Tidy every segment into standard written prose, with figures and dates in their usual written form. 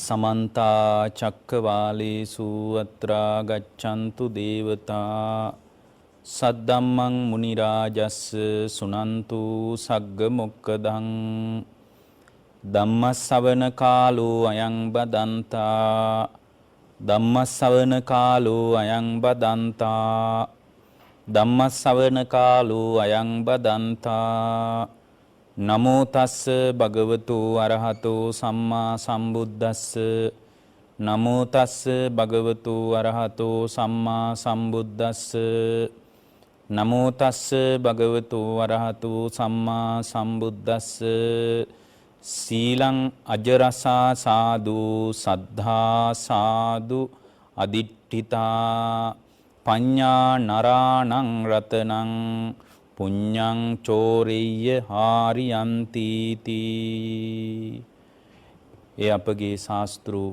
समन्ता चक्रवालेषु अत्रा गच्छन्तु देवता सद्धम्मं मुनिराजस्स सुनन्तु सग्गमुक्कदं ධම්මස්සවන කාලෝ අයං බදන්තා ධම්මස්සවන කාලෝ අයං බදන්තා ධම්මස්සවන කාලෝ අයං බදන්තා නමෝ තස්ස භගවතු අරහතෝ සම්මා සම්බුද්දස්ස නමෝ තස්ස භගවතු අරහතෝ සම්මා සම්බුද්දස්ස නමෝ තස්ස භගවතු අරහතෝ සම්මා සම්බුද්දස්ස සීලං අජරසා සාදු සද්ධා සාදු අදිට්ඨිතා පඤ්ඤා නරාණං රතනං පුඤ්ඤං චෝරෙය්‍ය හාරියන්ති තී. ඒ අපගේ ශාස්ත්‍රු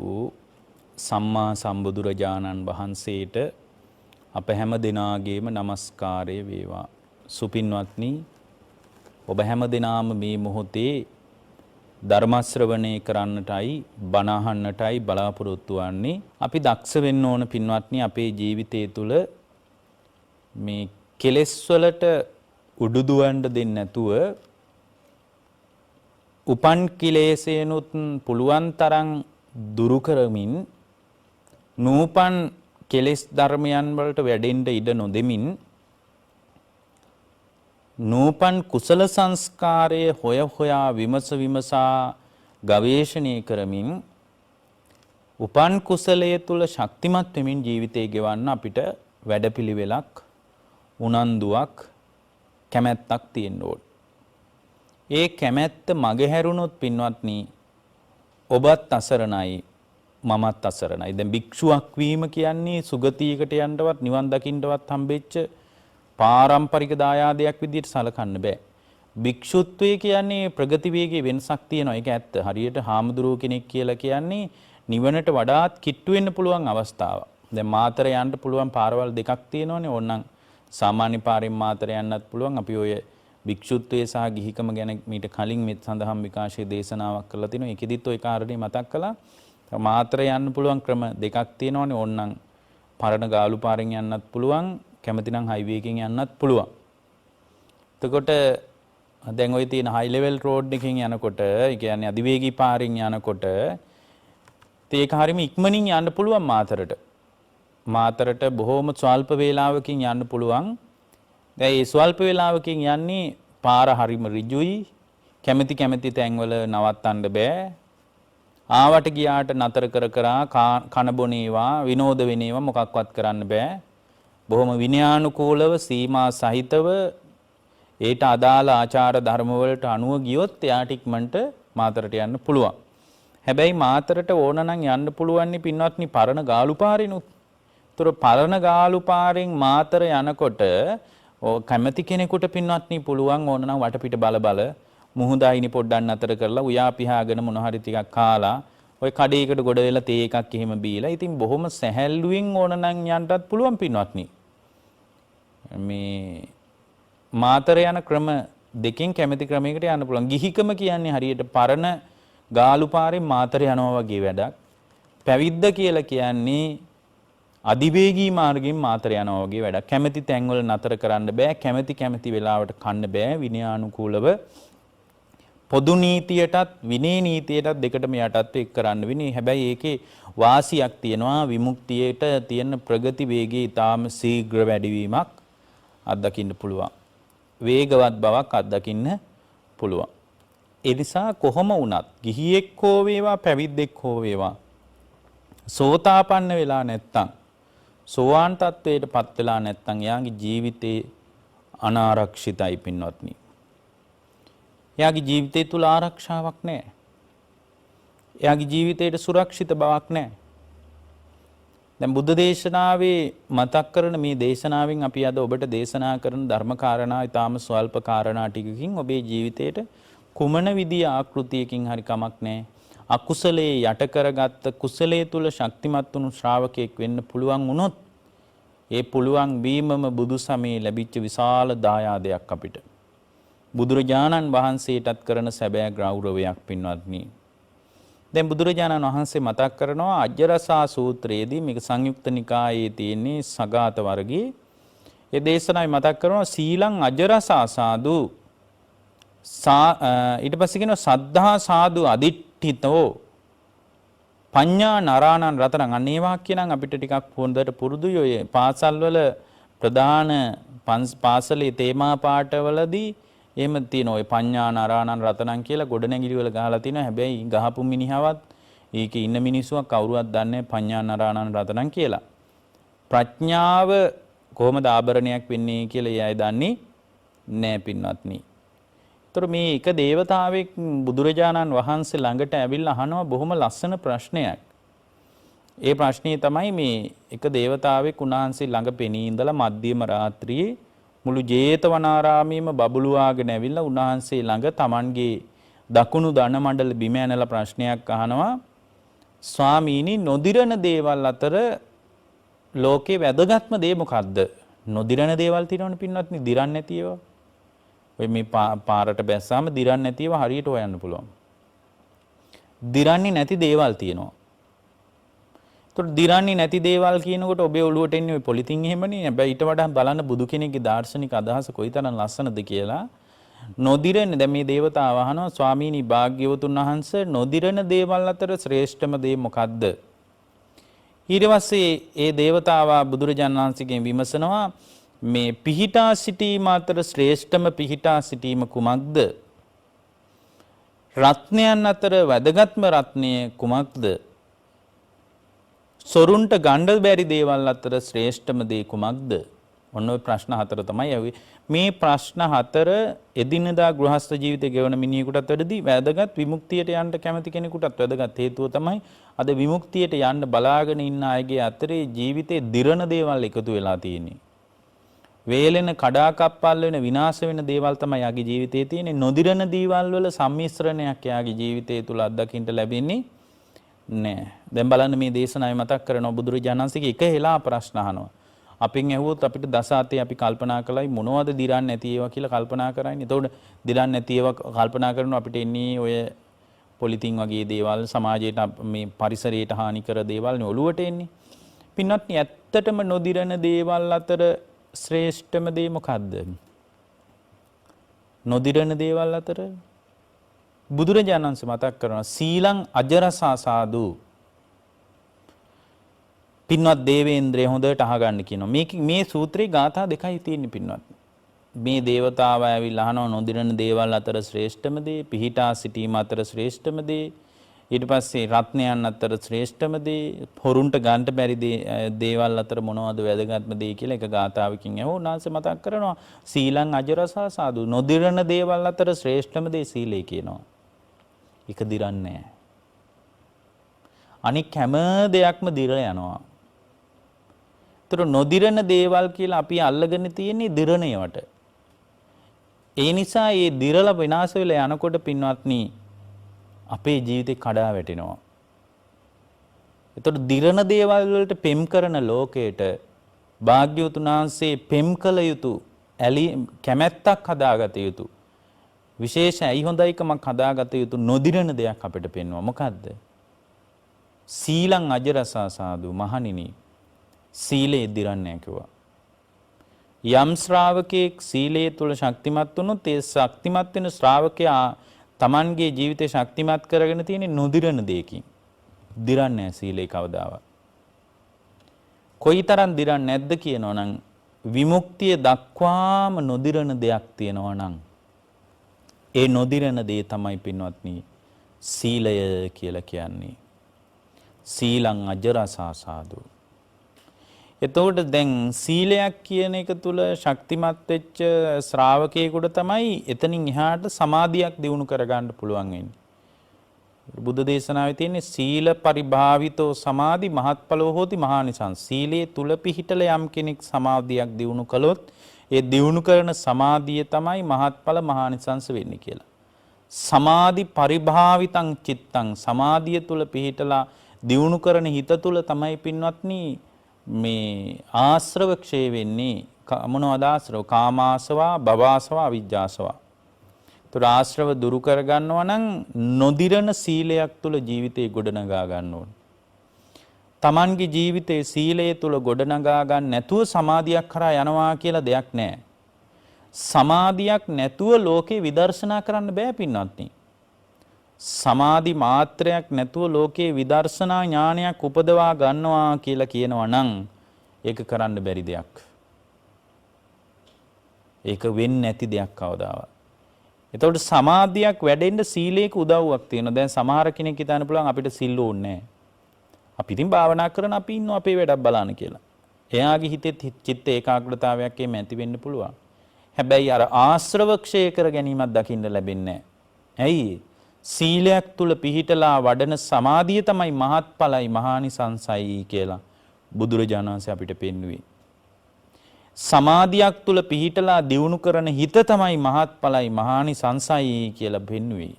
සම්මා සම්බුදුරජාණන් වහන්සේට අප හැම දිනාගේම নমස්කාරය වේවා. සුපින්වත්නි, ඔබ හැම දිනාම මේ මොහොතේ ධර්ම ශ්‍රවණය කරන්නටයි බණ අහන්නටයි බලාපොරොත්තු වෙන්නේ. අපි දක්ෂ වෙන්න ඕන පින්වත්නි, අපේ ජීවිතය තුළ මේ කෙලෙස් වලට උඩුදුවන්න දෙන්නේ නැතුව උපන් කිලේශේනුත් පුළුවන් තරම් දුරු කරමින් නූපන් කෙලෙස් ධර්මයන් වලට වැඩෙන්න ඉඩ නොදෙමින් නූපන් කුසල සංස්කාරයේ හොයා විමසා ගවේෂණය කරමින් උපන් කුසලයේ තුල ශක්තිමත් වෙමින් ජීවිතය ගෙවන්න අපිට වැඩපිළිවෙලක්, උනන්දුවක්, කැමැත්තක් තියෙන්න ඕන. ඒ කැමැත්ත මගහැරුණොත් පින්වත්නි, ඔබත් අසරණයි, මමත් අසරණයි. දැන් භික්ෂුවක් වීම කියන්නේ සුගතියකට යන්නවත් නිවන් දකින්නවත් හම්බෙච්ච පාරම්පරික දායාදයක් විදිහට සලකන්න බෑ. භික්ෂුත්වයේ කියන්නේ ප්‍රගති වේගයේ වෙනසක් තියෙනවා. ඒක ඇත්ත. හරියට හාමුදුරුවෝ කෙනෙක් කියලා කියන්නේ නිවනට වඩාත් කිට්ටු වෙන්න පුළුවන් අවස්ථාවක්. දැන් මාතර යන්න පුළුවන් පාරවල් දෙකක් තියෙනවනේ. ඕනනම් සාමාන්‍ය පාරෙන් මාතර යන්නත් පුළුවන්. අපි ඔය භික්ෂුත්වයේ සහ ගිහිකම ගැන මීට කලින් මෙත් සඳහන් විකාශයේ දේශනාවක් කරලා තිනවා. ඒකෙදිත් ওই කාරණේ මතක් කළා. මාතර යන්න පුළුවන් ක්‍රම දෙකක් තියෙනවනේ. ඕනනම් පරණ ගාලු පාරෙන් යන්නත් පුළුවන්. කැමති නම් හයිවේ එකකින් යන්නත් පුළුවන්. එතකොට දැන් ওই තියෙන හයි ලෙවල් රෝඩ් එකකින් යනකොට, ඒ කියන්නේ අධිවේගී පාරෙන් යනකොට ඒක හරීම ඉක්මනින් යන්න පුළුවන් මාතරට. මාතරට බොහොම ස්වල්ප වේලාවකින් යන්න පුළුවන්. දැන් මේ ස්වල්ප වේලාවකින් යන්නේ පාර හරීම ඍජුයි. කැමති තැන්වල නවත්තන්න බෑ. ආවට ගියාට නතර කර කන බොනේවා විනෝද වෙනේවා මොකක්වත් කරන්න බෑ. බොහොම විනයානුකූලව සීමා සහිතව ඒට අදාළ ආචාර ධර්ම වලට අනුව ගියොත් එයාට ඉක්මනට මාතරට යන්න පුළුවන්. හැබැයි මාතරට ඕන නම් යන්න පුළුවන් පින්වත්නි පරණ ගාලු පාරිනුත්. ඒතර පරණ ගාලු පාරෙන් මාතර යනකොට කැමති කෙනෙකුට පින්වත්නි පුළුවන් ඕන නම් වටපිට බල මුහුදායිනි පොඩ්ඩක් නතර කරලා උයා පිහාගෙන මොන හරි ටිකක් කාලා ඔය කඩේකට ගොඩ වෙලා තේ එකක් එහෙම බීලා ඉතින් බොහොම සැහැල්ලුවෙන් ඕන නම් යන්නත් පුළුවන් පින්වත්නි. මේ මාතර යන ක්‍රම දෙකෙන් කැමති ක්‍රමයකට යන්න පුළුවන්. ගිහිකම කියන්නේ හරියට පරණ ගාලු පාරෙන් මාතර යනවා වගේ වැඩක්. පැවිද්ද කියලා කියන්නේ අධිවේගී මාර්ගයෙන් මාතර යනවා වගේ වැඩක්. කැමති තැන්වල නතර කරන්න බෑ. කැමති වෙලාවට කන්න බෑ. විනයානුකූලව පොදු නීතියටත් විනය නීතියටත් දෙකටම යටත් එක් කරන්න වෙන්නේ. හැබැයි ඒකේ වාසියක් තියෙනවා. විමුක්තියට තියෙන ප්‍රගති වේගයේ ඊටාම ශීඝ්‍ර වැඩිවීමක් අත්දකින්න පුළුවන්. වේගවත් බවක් අත්දකින්න පුළුවන්. ඒ නිසා කොහොම වුණත් ගිහියෙක් හෝ වේවා පැවිද්දෙක් හෝ වේවා සෝතාපන්න වෙලා නැත්තම් සෝවාන් තත්වයට පත් වෙලා නැත්තම් එයාගේ ජීවිතේ අනාරක්ෂිතයි පින්වත්නි. එයාගේ ජීවිතය තුල ආරක්ෂාවක් නැහැ. එයාගේ ජීවිතයට සුරක්ෂිත බවක් නැහැ. දැන් බුද්ධ දේශනාවේ මතක් කරන මේ දේශනාවෙන් අපි අද ඔබට දේශනා කරන ධර්ම කාරණා ඊටාම ස්වල්ප කාරණා ටිකකින් ඔබේ ජීවිතයට කුමන විදිය ආකෘතියකින් හරි කමක් නැහැ. අකුසලයේ යට කරගත්ත කුසලයේ තුල ශක්තිමත් වුණු ශ්‍රාවකයෙක් වෙන්න පුළුවන් වුණොත් ඒ පුළුවන් වීමම බුදු සමයේ ලැබිච්ච විශාල දායාදයක් අපිට. බුදුරජාණන් වහන්සේටත් කරන සැබෑ ගෞරවයක් පින්වත්නි. දැන් බුදුරජාණන් වහන්සේ මතක් කරනවා අජ්ජරසා සූත්‍රයේදී මේක සංයුක්ත නිකායේ තියෙන්නේ සගත වර්ගයේ. ඒ දේශනාවේ මතක් කරනවා සීලං අජ්ජරසා සාදු ඊට පස්සේ කියනවා සද්ධා සාදු අදිට්ඨිතෝ පඤ්ඤා නරාණං රතනං. අන්න ඒ වාක්‍ය නම් අපිට ටිකක් හොඳට පුරුදුයි. ඔය පාසල් වල ප්‍රධාන පාසලේ තේමා පාඨවලදී එහෙම තියෙන ඔය පඤ්ඤා නරාණං රතනං කියලා ගොඩනැගිලි වල ගහලා තිනවා. හැබැයි ගහපු මිනිහවත් ඒකේ ඉන්න මිනිස්සුවක් කවුරුවත් දන්නේ පඤ්ඤා නරාණං රතනං කියලා. ප්‍රඥාව කොහොමද ආභරණයක් වෙන්නේ කියලා ඒ අය දන්නේ නැහැ පින්වත්නි. ඒතර මේ එක දේවතාවෙක් බුදුරජාණන් වහන්සේ ළඟට ඇවිල්ලා අහනවා බොහොම ලස්සන ප්‍රශ්නයක්. ඒ ප්‍රශ්නේ තමයි මේ එක දේවතාවෙක් උන්වහන්සේ ළඟ පෙනී ඉඳලා මධ්‍යම රාත්‍රියේ මුළු ජේතවනාරාමයේම බබළුවාගෙන ඇවිල්ලා උන්වහන්සේ ළඟ Tamanගේ දකුණු දන මණ්ඩල බිම ඇනලා ප්‍රශ්නයක් අහනවා. ස්වාමීනි නොදිරණ දේවල් අතර ලෝකේ වැදගත්ම දේ මොකද්ද? නොදිරණ දේවල් තියෙනවනේ පින්වත්නි, දිරන්නේ නැති ඒවා. ඔය මේ පාරට බැස්සාම දිරන්නේ නැති ඒවා හරියට හොයන්න පුළුවන්. දිරන්නේ නැති දේවල් තියෙනවා. ඒතකොට දිරන්නේ නැති දේවල් කියනකොට ඔබේ ඔළුවට එන්නේ ඔය පොලිතින් එහෙමනේ. හැබැයි ඊට වඩා බලන්න බුදු කෙනෙක්ගේ දාර්ශනික අදහස කොයිතරම් ලස්සනද කියලා. නොදිරන්නේ දැන් මේ දේවතාව අහනවා ස්වාමීනි භාග්‍යවතුන් වහන්සේ නොදිරන දේවල් අතර ශ්‍රේෂ්ඨම දේ මොකද්ද? ඊට පස්සේ ඒ දේවතාවා බුදුරජාණන් වහන්සේගෙන් විමසනවා මේ පිහිටා සිටීම අතර ශ්‍රේෂ්ඨම පිහිටා සිටීම කුමක්ද? රත්නයන් අතර වැදගත්ම රත්නය කුමක්ද? සොරුන්ට ගණ්ඩ බැරි දේවල් අතර ශ්‍රේෂ්ඨම දේ කුමක්ද? ඔන්න ඔය ප්‍රශ්න හතර තමයි ඇහුවේ. මේ ප්‍රශ්න හතර එදිනදා ගෘහස්ත ජීවිතය ගෙවන මිනිහෙකුටත් වැඩි වැදගත්, විමුක්තියට යන්න කැමති කෙනෙකුටත් වැදගත්. හේතුව තමයි අද විමුක්තියට යන්න බලාගෙන ඉන්න අයගේ අතරේ ජීවිතේ දිරණ දේවල් එකතු වෙලා තියෙන්නේ. වේලෙන කඩාකප්පල් වෙන විනාශ වෙන දේවල් තමයි යාගේ ජීවිතේ තියෙන්නේ. නොදිරණ දේවල් වල සම්මිශ්‍රණයක් යාගේ ජීවිතය තුල අත්දකින්න ලැබෙන්නේ නෑ. දැන් බලන්න මේ දේශනාවේ මතක් කරනවා බුදුරජාණන් වහන්සේගේ එක හෙලා ප්‍රශ්න අහනවා. අපින් ඇහුවොත් අපිට දස අතේ අපි කල්පනා කළයි මොනවද දිරන්නේ නැති ඒවා කියලා කල්පනා කරන්නේ. එතකොට දිරන්නේ නැති ඒවා කල්පනා කරනවා අපිට එන්නේ ඔය පොලිතින් වගේ දේවල්, සමාජයට මේ පරිසරයට හානි කර දේවල් නේ ඔළුවට එන්නේ. පින්වත්නි ඇත්තටම නොදිරන දේවල් අතර ශ්‍රේෂ්ඨම දේ මොකද්ද? නොදිරන දේවල් අතර බුදුරජාණන් වහන්සේ මතක් කරනවා සීලං අජරසා සාදු. පින්වත් දේවේන්ද්‍රය හොඳට අහගන්න කියනවා. මේ සූත්‍රයේ ගාථා දෙකයි තියෙන්නේ පින්වත්. මේ දේවතාව ඇවිල්ලා අහනවා නොදිරන දේවල් අතර ශ්‍රේෂ්ඨම දේ, පිහිටා සිටීම අතර ශ්‍රේෂ්ඨම දේ, ඊට පස්සේ රත්නයන් අතර ශ්‍රේෂ්ඨම දේ, හොරුන්ට ගන්න බැරි දේවල් අතර මොනවද වැදගත්ම දේ කියලා එක ගාථාවකින් උන්වහන්සේ මතක් කරනවා සීලං අජරසා සාදු. නොදිරන දේවල් අතර ශ්‍රේෂ්ඨම දේ සීලය කියනවා. එක දිරන්නේ නැහැ. අනික හැම දෙයක්ම දිර යනවා. ඒතර නොදිරන දේවල් කියලා අපි අල්ලගෙන තියෙන්නේ දිරණයට. ඒ නිසා මේ දිරලා විනාශ වෙලා යනකොට පින්වත්නි අපේ ජීවිතේ කඩා වැටෙනවා. ඒතර දිරන දේවල් වලට පෙම් කරන ලෝකයට භාග්‍යවතුන් වහන්සේ පෙම් කළ යුතු කැමැත්තක් හදාගත යුතු විශේෂ ඇයි හොඳයිකමක් හදාගත යුතු නොදිරන දෙයක් අපිට පෙන්වනවා. මොකද්ද? සීලං අජරසා සාදු. මහණෙනි සීලේ දිරන්නේ කිව්වා. යම් ශ්‍රාවකෙක් සීලයේ තුල ශක්තිමත් වුණොත් ඒ ශක්තිමත් වෙන ශ්‍රාවකයා Tamanගේ ජීවිතේ ශක්තිමත් කරගෙන තියෙන නොදිරන දෙයකින්. දිරන්නේ නැහැ සීලේ කවදාවත්. කොයිතරම් දිරන්නේ නැද්ද කියනවනම් විමුක්තිය දක්වාම නොදිරන දෙයක් තියෙනවා නම් ඒ නොදිරන දේ තමයි පින්වත්නි සීලය කියලා කියන්නේ. සීලං අජරසා සාදු. එතකොට දැන් සීලයක් කියන එක තුල ශක්තිමත් වෙච්ච ශ්‍රාවකයෙකුට තමයි එතනින් එහාට සමාධියක් දියුණු කරගන්න පුළුවන් වෙන්නේ. බුද්ධ දේශනාවේ තියෙන්නේ සීල පරිභාවිතෝ සමාධි මහත්ඵලෝ හෝති මහානිසංස. සීලයේ තුල පිහිටලා යම් කෙනෙක් සමාධියක් දියුණු කළොත් ඒ දියුණු කරන සමාධිය තමයි මහත්ඵල මහානිසංස වෙන්නේ කියලා. සමාධි පරිභාවිතං චිත්තං. සමාධිය තුල පිහිටලා දියුණු කරන හිත තුල තමයි පින්වත්නි මේ ආශ්‍රව ක්ෂය වෙන්නේ. මොනවද ආශ්‍රව? කාමාසවා, භවආසවා, අවිජ්ජාසවා. ඒතර ආශ්‍රව දුරු කර ගන්නවා නම් නොදිරන සීලයක් තුල ජීවිතේ ගොඩනගා ගන්න ඕන. Tamanගේ ජීවිතේ සීලය තුල ගොඩනගා ගන්න නැතුව සමාධියක් කරා යනවා කියලා දෙයක් නැහැ. සමාධියක් නැතුව ලෝකේ විදර්ශනා කරන්න බෑ පින්වත්නි. සමාධි මාත්‍රයක් නැතුව ලෝකේ විදර්ශනා ඥානයක් උපදවා ගන්නවා කියලා කියනවා නම් ඒක කරන්න බැරි දෙයක්. ඒක වෙන්නේ නැති දෙයක් කවදාවත්. එතකොට සමාධියක් වැඩෙන්න සීලයක උදව්වක් තියෙනවා. දැන් සමහර කෙනෙක් හිතන්න පුළුවන් අපිට සිල් ඕනේ නැහැ. අපි ඉතින් භාවනා කරන අපි ඉන්නවා අපේ වැඩක් බලන්න කියලා. එයාගේ හිතේ චිත්ත ඒකාග්‍රතාවයක් එමෙ ඇති වෙන්න පුළුවන්. හැබැයි අර ආශ්‍රව ක්ෂය කර ගැනීමක් දකින්න ලැබෙන්නේ නැහැ. ඇයි? සීලයක් තුල පිහිටලා වඩන සමාධිය තමයි මහත්ඵලයි මහානිසංසයි කියලා බුදුරජාණන් වහන්සේ අපිට පෙන්වුවේ. සමාධියක් තුල පිහිටලා දියුණු කරන හිත තමයි මහත්ඵලයි මහානිසංසයි කියලා පෙන්වුවේ.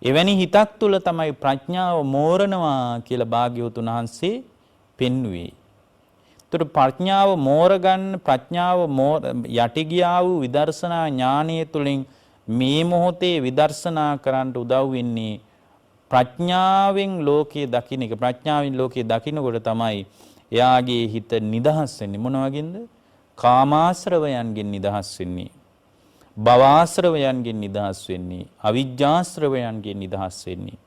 එවැනි හිතක් තුල තමයි ප්‍රඥාව මෝරනවා කියලා භාග්‍යවතුන් වහන්සේ පෙන්වුවේ. ඒතර ප්‍රඥාව මෝරගන්න ප්‍රඥාව යටි ගියා වූ විදර්ශනා ඥානයේ තුලින් මේ මොහොතේ විදර්ශනා කරන්න උදව් වෙන්නේ ප්‍රඥාවෙන් ලෝකයේ දකින්න එක. ප්‍රඥාවෙන් ලෝකයේ දකින්නකොට තමයි එයාගේ හිත නිදහස් වෙන්නේ. මොන වගේද? කාමාශ්‍රවයන්ගෙන් නිදහස් වෙන්නේ. භවආශ්‍රවයන්ගෙන් නිදහස් වෙන්නේ. අවිජ්ජාශ්‍රවයන්ගෙන් නිදහස් වෙන්නේ.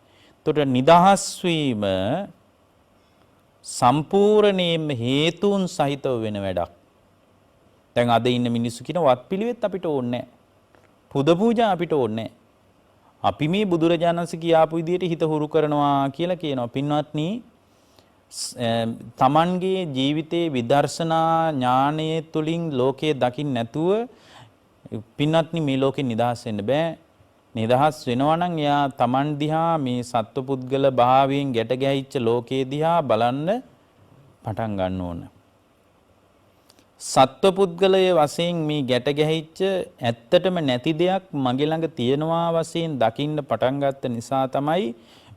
එතකොට නිදහස් වීම සම්පූර්ණයෙන්ම හේතුන් සහිතව වෙන වැඩක්. දැන් අද ඉන්න මිනිස්සු කියන වත්පිළිවෙත් අපිට ඕනේ නැහැ. පුද පූජා අපිට ඕනේ නැහැ. අපි මේ බුදුරජාණන් වහන්සේ කියාපු විදිහට හිත හුරු කරනවා කියලා කියනවා. පින්වත්නි, තමන්ගේ ජීවිතයේ විදර්ශනා ඥානයේ තුලින් ලෝකයේ දකින්න නැතුව පින්වත්නි මේ ලෝකෙ නිදහස් වෙන්න බෑ. නිදහස් වෙනවා නම් එයා තමන් දිහා මේ සත්වපුද්ගල භාවයෙන් ගැට ගැහිච්ච ලෝකයේ දිහා බලන්න පටන් ගන්න ඕන. සත්වපුද්ගලයේ වශයෙන් මේ ගැට ගැහිච්ච ඇත්තටම නැති දෙයක් මගේ ළඟ තියෙනවා වශයෙන් දකින්න පටන් ගත්ත නිසා තමයි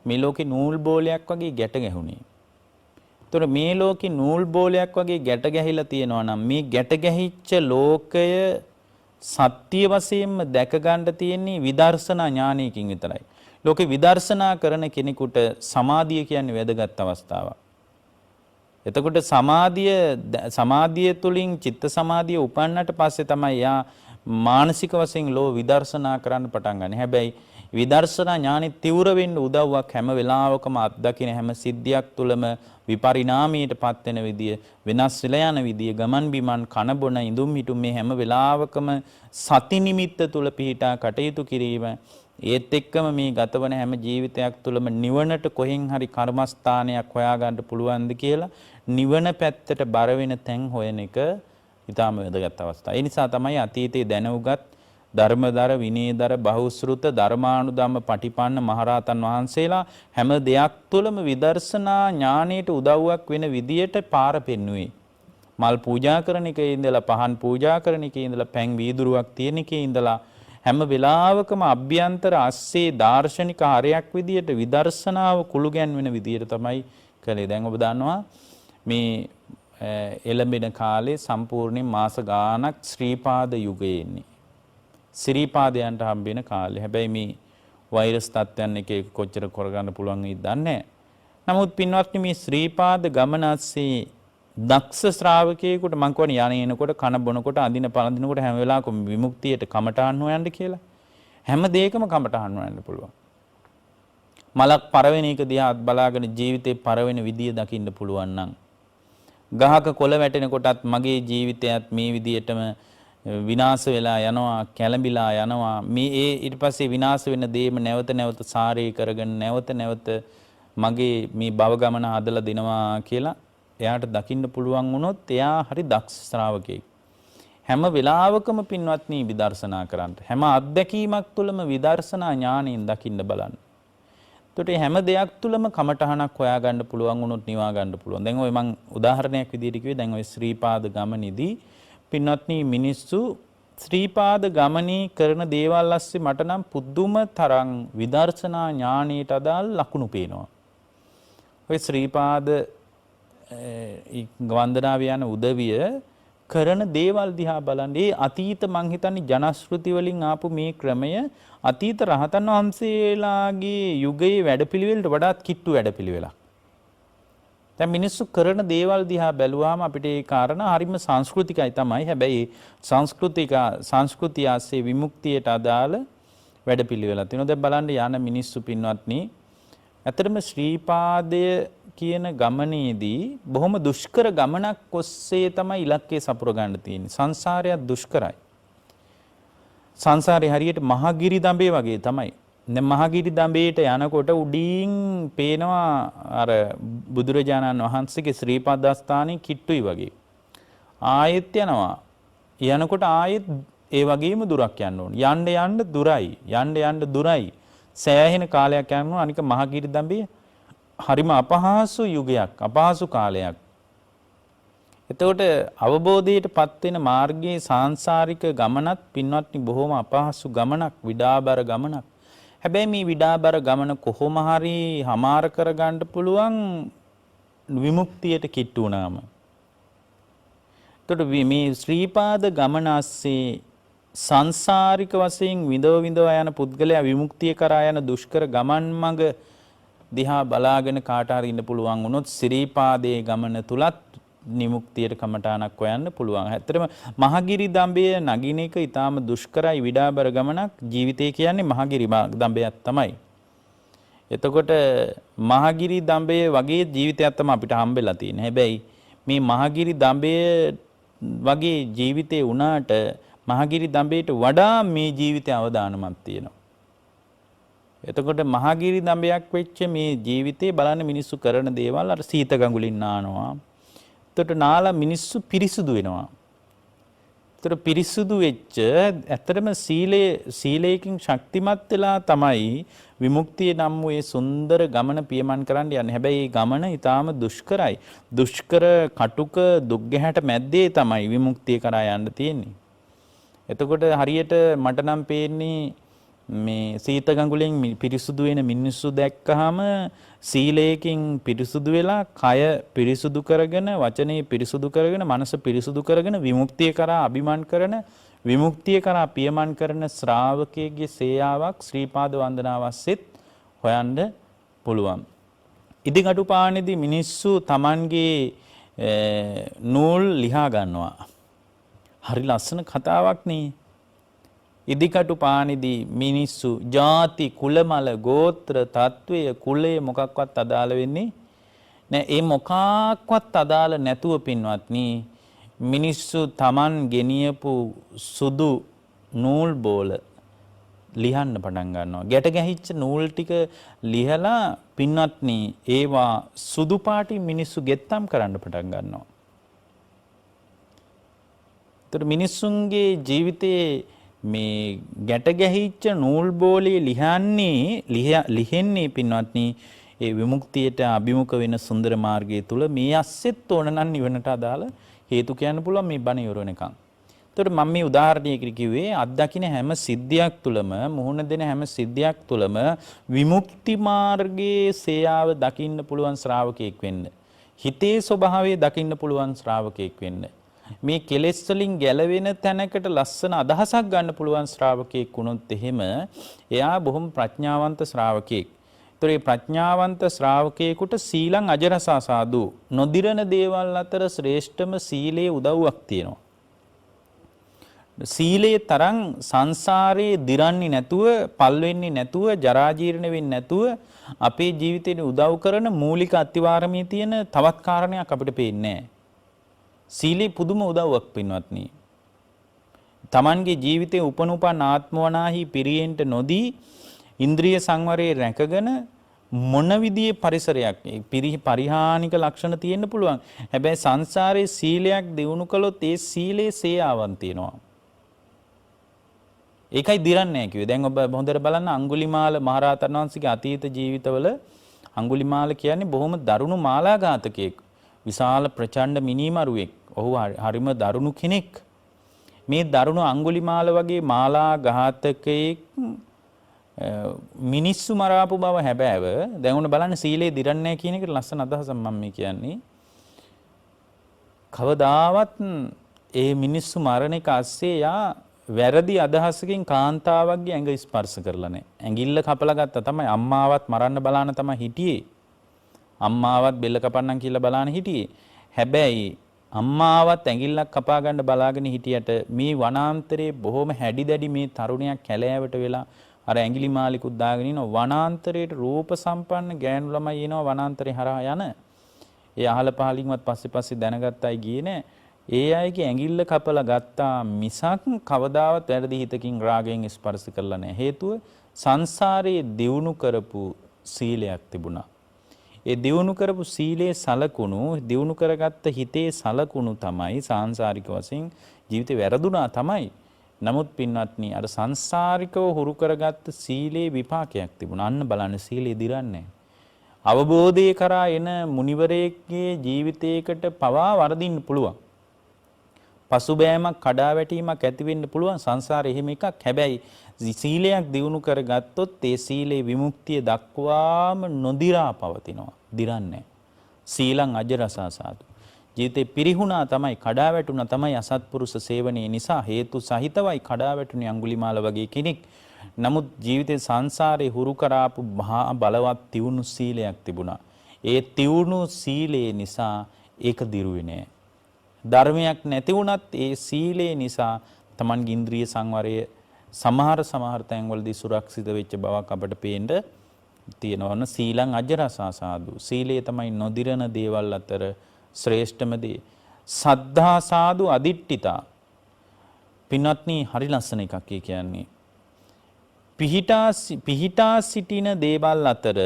මේ ලෝකේ නූල් බෝලයක් වගේ ගැට ගැහුනේ. ඒතර මේ ලෝකේ නූල් බෝලයක් වගේ ගැට ගැහිලා තියෙනවා නම් මේ ගැට ගැහිච්ච ලෝකය සත්‍ය වශයෙන්ම දැක ගන්න තියෙන්නේ විදර්ශනා ඥානයකින් විතරයි. ලෝකේ විදර්ශනා කරන කෙනෙකුට සමාධිය කියන්නේ වැදගත් අවස්ථාවක්. එතකොට සමාධිය තුලින් චිත්ත සමාධිය උපන්නට පස්සේ තමයි යා මානසික වශයෙන් ලෝ විදර්ශනා කරන්න පටන් ගන්න. හැබැයි විදර්ශනා ඥානෙ තිවුර වෙන්න උදව්වක් හැම වෙලාවකම අත්දකින හැම සිද්ධියක් තුළම විපරිණාමයටපත් වෙන විදිය, වෙනස් වෙලා යන විදිය, ගමන් බිමන් කන බොන ඉඳුම් හිටුම් මේ හැම වෙලාවකම සති නිමිත්ත තුල පිහිටා කටයුතු කිරීම, ඒත් එක්කම මේ ගතවන හැම ජීවිතයක් තුළම නිවනට කොහෙන් හරි කර්මස්ථානයක් හොයාගන්න පුළුවන්ද කියලා නිවන පැත්තට බර වෙන තැන් හොයන එක ඊටාම වැදගත් අවස්ථාවක්. ඒ නිසා තමයි අතීතයේ දැනුගත් ධර්මදර විනයදර බහුශෘත ධර්මානුධම්ම පටිපන්න මහරහතන් වහන්සේලා හැම දෙයක් තුළම විදර්ශනා ඥානයට උදව්වක් වෙන විදියට පාර පෙන්වුවේ. මල් පූජා කරන එකේ ඉඳලා පහන් පූජා කරන එකේ ඉඳලා පැන් වීදුරුවක් තියෙන එකේ ඉඳලා හැම වෙලාවකම අභ්‍යන්තර අස්සේ දාර්ශනික හරයක් විදියට විදර්ශනාව කුළු ගැන්වෙන විදියට තමයි කළේ. දැන් ඔබ දන්නවා මේ එළඹෙන කාලේ සම්පූර්ණයෙන් මාස ගාණක් ශ්‍රීපාද යුගයේ ඉන්නේ. සිරිපාදයන්ට හම්බෙන කාලේ. හැබැයි මේ වෛරස් තත්ත්වයන් එක කොච්චර කරගන්න පුළුවන් වෙයිද දන්නේ නැහැ. නමුත් පින්වත්නි මේ ශ්‍රීපාද ගමනස්සේ දක්ෂ ශ්‍රාවකයෙකුට මං කියන්නේ යانے එනකොට කන බොනකොට අඳින පළඳිනකොට හැම වෙලාවකම විමුක්තියට කමඨාන් හොයන්න කියලා. හැම දෙයකම කමඨාන් හොයන්න පුළුවන්. මලක් පරවෙන එක දිහා බලාගෙන ජීවිතේ පරවෙන විදිය දකින්න පුළුවන් නම් ගහක කොළ වැටෙනකොටත් මගේ ජීවිතයත් මේ විදියටම විනාශ වෙලා යනවා, කැළඹිලා යනවා. මේ ඊට පස්සේ විනාශ වෙන දේම නැවත නැවත සාරේ කරගෙන නැවත මගේ මේ භව ගමන හදලා දෙනවා කියලා එයාට දකින්න පුළුවන් වුණොත් එයා හරි දක්ෂ ශ්‍රාවකයෙක්. හැම වෙලාවකම පින්වත්නි විදර්ශනා කරන්න. හැම අත්දැකීමක් තුළම විදර්ශනා ඥාණයෙන් දකින්න බලන්න. එතකොට හැම දෙයක් තුළම කමඨහනක් හොයාගන්න පුළුවන් වුණොත් නිවා ගන්න පුළුවන්. දැන් ඔය මම උදාහරණයක් විදිහට කිව්වේ දැන් ඔය ශ්‍රීපාද ගමනේදී පින්වත්නි මිනිස්සු ශ්‍රීපාද ගමනේ කරන දේවල් ඇස්සේ මට නම් පුදුම තරම් විදර්ශනා ඥාණයට අදාළ ලකුණු පේනවා. ඔය ශ්‍රීපාද වන්දනාව යන උදවිය කරන දේවල් දිහා බලන්න. ඒ අතීත මං හිතන්නේ ජනශ්‍රුති වලින් ආපු මේ ක්‍රමය අතීත රහතන් වහන්සේලාගේ යුගයේ වැඩපිළිවෙලට වඩාත් කිට්ටු වැඩපිළිවෙලක්. දැන් මිනිස්සු කරන දේවල් දිහා බැලුවාම අපිට ඒ කාරණා හරිම සංස්කෘතිකයි තමයි. හැබැයි සංස්කෘතිය ආසේ විමුක්තියට අදාළ වැඩපිළිවෙලක් තියෙනවා. දැන් බලන්න යන මිනිස්සු පින්වත්නි, ඇත්තටම ශ්‍රීපාදය කියන ගමනේදී බොහොම දුෂ්කර ගමනක් ඔස්සේ තමයි ඉලක්කය සපුර ගන්න තියෙන්නේ. සංසාරය දුෂ්කරයි. සංසාරේ හරියට මහගිරි දඹේ වගේ තමයි. දැන් මහගිරි දඹේට යනකොට උඩින් පේනවා අර බුදුරජාණන් වහන්සේගේ ශ්‍රීපදස්ථානේ කිට්ටුයි වගේ. ආයෙත් යනවා. යනකොට ආයෙත් ඒ වගේම දුරක් යන්න ඕන. යන්න දුරයි. යන්න දුරයි. සෑහෙන කාලයක් යනවා. අනික මහගිරි දඹේ හරිම අපහසු යුගයක්, අපහසු කාලයක්. එතකොට අවබෝධයටපත් වෙන මාර්ගයේ සාංශාරික ගමනත් පින්වත්නි බොහොම අපහසු ගමනක්, විඩාබර ගමනක්. හැබැයි මේ විඩාබර ගමන කොහොම හරි හමාර කරගන්න පුළුවන් විමුක්තියට කිට්ටු වුණාම. එතකොට මේ ශ්‍රීපාද ගමන ASCII සංසාරික වශයෙන් විඳව යන පුද්ගලයා විමුක්තිය කරා යන දුෂ්කර ගමන් මඟ දිහා බලාගෙන කාට හරි ඉන්න පුළුවන් වුණොත් ශ්‍රීපාදයේ ගමන තුලත් නිමුක්තියට කමඨාණක් හොයන්න පුළුවන්. ඇත්තටම මහගිරි දඹය නගින එක ඊටාම දුෂ්කරයි, විඩාබර ගමනක්. ජීවිතය කියන්නේ මහගිරි දඹයක් තමයි. එතකොට මහගිරි දඹය වගේ ජීවිතයක් තමයි අපිට හම්බෙලා තියෙන්නේ. හැබැයි මේ මහගිරි දඹය වගේ ජීවිතේ වුණාට මහගිරි දඹයට වඩා මේ ජීවිතය අවදානමක් තියෙනවා. එතකොට මහගිරි දඹයක් වෙච්ච මේ ජීවිතේ බලන්න මිනිස්සු කරන දේවල් අර සීත ගඟුලින් නානවා. එතකොට නාලා මිනිස්සු පිරිසුදු වෙනවා. එතකොට පිරිසුදු වෙච්ච ඇත්තටම සීලයෙන් ශක්තිමත් වෙලා තමයි විමුක්තිය නම් වූ ඒ සුන්දර ගමන පියමන් කරන්න යන්නේ. හැබැයි මේ ගමන ඊටාම දුෂ්කරයි. දුෂ්කර කටුක දුක් ගැහැට මැද්දේ තමයි විමුක්තිය කරා යන්න තියෙන්නේ. එතකොට හරියට මට නම් පේන්නේ මේ සීත ගඟුලෙන් පිරිසුදු වෙන මිනිස්සු දැක්කහම සීලයෙන් පිරිසුදු වෙලා කය පිරිසුදු කරගෙන වචනේ පිරිසුදු කරගෙන මනස පිරිසුදු කරගෙන විමුක්තිය කරා අභිමන් කරන විමුක්තිය කරා පියමන් කරන ශ්‍රාවකයෙක්ගේ සේයාවක් ශ්‍රීපාද වන්දනාවස්සෙත් හොයන්න පුළුවන්. ඉදිකටුපානේදී මිනිස්සු Tamanගේ නූල් ලිහා ගන්නවා. හරි ලස්සන කතාවක් නේ. ඉදිකටුපානේදී මිනිස්සු ಜಾති කුලමල ගෝත්‍ර තත්වය කුලය මොකක්වත් අදාළ වෙන්නේ නෑ. ඒ මොකක්වත් අදාළ නැතුව පින්වත්නි මිනිස්සු Taman ගෙනියපු සුදු නූල් බෝල ලිහන්න පටන් ගන්නවා. ගැට ගැහිච්ච නූල් ටික ලිහලා පින්වත්නි ඒවා සුදු පාටින් මිනිස්සු ගෙත්තම් කරන්න පටන් ගන්නවා. ඒතර මිනිස්සුන්ගේ ජීවිතයේ මේ ගැට ගැහිච්ච නූල් බෝලේ ලිහෙන්නේ පින්වත්නි ඒ විමුක්තියට අභිමුඛ වෙන සුන්දර මාර්ගය තුල මේ ඇස්සෙත් ඕන නම් නිවනට අදාළ හේතු කියන්න පුළුවන් මේ බණ ඉවර වෙනකන්. ඒතකොට මම මේ උදාහරණයකට කිව්වේ අත්දකින්න හැම සිද්ධියක් තුලම මුහුණ දෙන හැම සිද්ධියක් තුලම විමුක්ති මාර්ගයේ සේයාව දකින්න පුළුවන් ශ්‍රාවකයෙක් වෙන්න. හිතේ ස්වභාවය දකින්න පුළුවන් ශ්‍රාවකයෙක් වෙන්න. මේ කෙලෙස් වලින් ගැලවෙන තැනකට ලස්සන අදහසක් ගන්න පුළුවන් ශ්‍රාවකයෙක් වුණොත් එහෙම එයා බොහොම ප්‍රඥාවන්ත ශ්‍රාවකයෙක්. ඒතර මේ ප්‍රඥාවන්ත ශ්‍රාවකයෙකුට සීලං අජරසා සාදු නොදිරන දේවල් අතර ශ්‍රේෂ්ඨම සීලයේ උදව්වක් තියෙනවා. සීලයේ තරම් සංසාරේ දිරන්නේ නැතුව, පල් වෙන්නේ නැතුව, ජරා ජීර්ණ වෙන්නේ නැතුව අපේ ජීවිතේට උදව් කරන මූලික අත්විවරමේ තියෙන තවත් කාරණයක් අපිට පේන්නේ නැහැ. සීලේ පුදුම උදව්වක් පින්වත්නි. Tamanගේ ජීවිතේ උපනුපන් ආත්මවනාහි පිරියෙන්ට නොදී ඉන්ද්‍රිය සංවරයේ රැකගෙන මොන විදිහේ පරිසරයක් පරිහානික ලක්ෂණ තියෙන්න පුළුවන්. හැබැයි සංසාරයේ සීලයක් දිනු කළොත් ඒ සීලේ සේයාවන් තියෙනවා. ඒකයි දිරන්නේ නැහැ කිව්වේ. දැන් ඔබ හොඳට බලන්න අඟුලිමාල මහරහතන් වහන්සේගේ අතීත ජීවිතවල අඟුලිමාල කියන්නේ බොහොම දරුණු මාලාඝාතකයෙක්. විශාල ප්‍රචණ්ඩ මිනිමරුවෙක්. ඔහු හරිම දරුණු කෙනෙක්. මේ දරුණු අඟුලිමාල වගේ මාලාඝාතකයෙක් මිනිස්සු මරාපු බව හැබෑව. දැන් උන බලන්න සීලේ දිරන්නේ නැහැ කියන එකට ලස්සන අදහසක් මම මේ කියන්නේ. කවදාවත් ඒ මිනිස්සු මරණ එක ASCII යා වැරදි අදහසකින් කාන්තාවක්ගේ ඇඟ ස්පර්ශ කරලා නැහැ. ඇඟිල්ල කපලා ගත්තා තමයි. අම්මාවත් මරන්න බලාන තමයි හිටියේ. අම්මාවත් බෙල්ල කපන්නම් කියලා බලාන හිටියේ. හැබැයි අම්මාවත් ඇඟිල්ලක් කපා ගන්න බලාගෙන හිටියට මේ වනාන්තරයේ බොහොම හැඩි දැඩි මේ තරුණයක් කැලෑවට වෙලා අර ඇඟිලි මාලිකුත් දාගෙන ඉනවා. වනාන්තරයේ රූප සම්පන්න ගෑනු ළමයි එනවා වනාන්තරේ හරහා යන. ඒ අහල පහලින්වත් පස්සේ දැනගත්තයි ගියේ නෑ. ඒ අයගේ ඇඟිල්ල කපලා ගත්තා මිසක් කවදාවත් වැරදි හිතකින් රාගයෙන් ස්පර්ශ කරලා නැහැ. හේතුව සංසාරයේ දියුණු කරපු සීලයක් තිබුණා. ඒ දියුණු කරපු සීලේ සලකුණු දියුණු කරගත්ත හිතේ සලකුණු තමයි සාංශාරික වශයෙන් ජීවිතේ වැරදුනා තමයි. නමුත් පින්වත්නි අර සංසාරිකව හුරු කරගත්ත සීලේ විපාකයක් තිබුණා. අන්න බලන්න සීලේ දිරන්නේ. අවබෝධය කරා එන මුනිවරයෙක්ගේ ජීවිතයකට පවා වරදින්න පුළුවන්. පසුබෑමක් කඩාවැටීමක් ඇති වෙන්න පුළුවන් සංසාරේ එහෙම එකක්. හැබැයි සීලයක් දියුණු කරගත්තොත් ඒ සීලේ විමුක්තිය දක්වාම නොදිරා පවතිනවා. දිරන්නේ. සීලං අජරසා සාදු. ජීවිතේ පිරිහුණා තමයි කඩාවැටුණා තමයි අසත්පුරුෂ සේවනයේ නිසා හේතු සහිතවයි කඩාවැටුනේ අඟුලිමාල වගේ කෙනෙක්. නමුත් ජීවිතේ සංසාරේ හුරු කරාපු බලවත් තියුණු සීලයක් තිබුණා. ඒ තියුණු සීලේ නිසා ඒක දිරුවේ නෑ. ධර්මයක් නැති වුණත් ඒ සීලේ නිසා Tamanගේ ඉන්ද්‍රිය සංවරය සමහර තැන්වලදී සුරක්ෂිත වෙච්ච බවක් අපට පේන්න තියෙනවා. සීලං අජරසා සාදු. සීලය තමයි නොදිරන දේවල් අතර ශ්‍රේෂ්ඨම දේ. සද්ධා සාදු අදිට්ඨිතා. පින්වත්නි හරි ලස්සන එකක් කියන්නේ. පිහිටා සිටින දේවල් අතර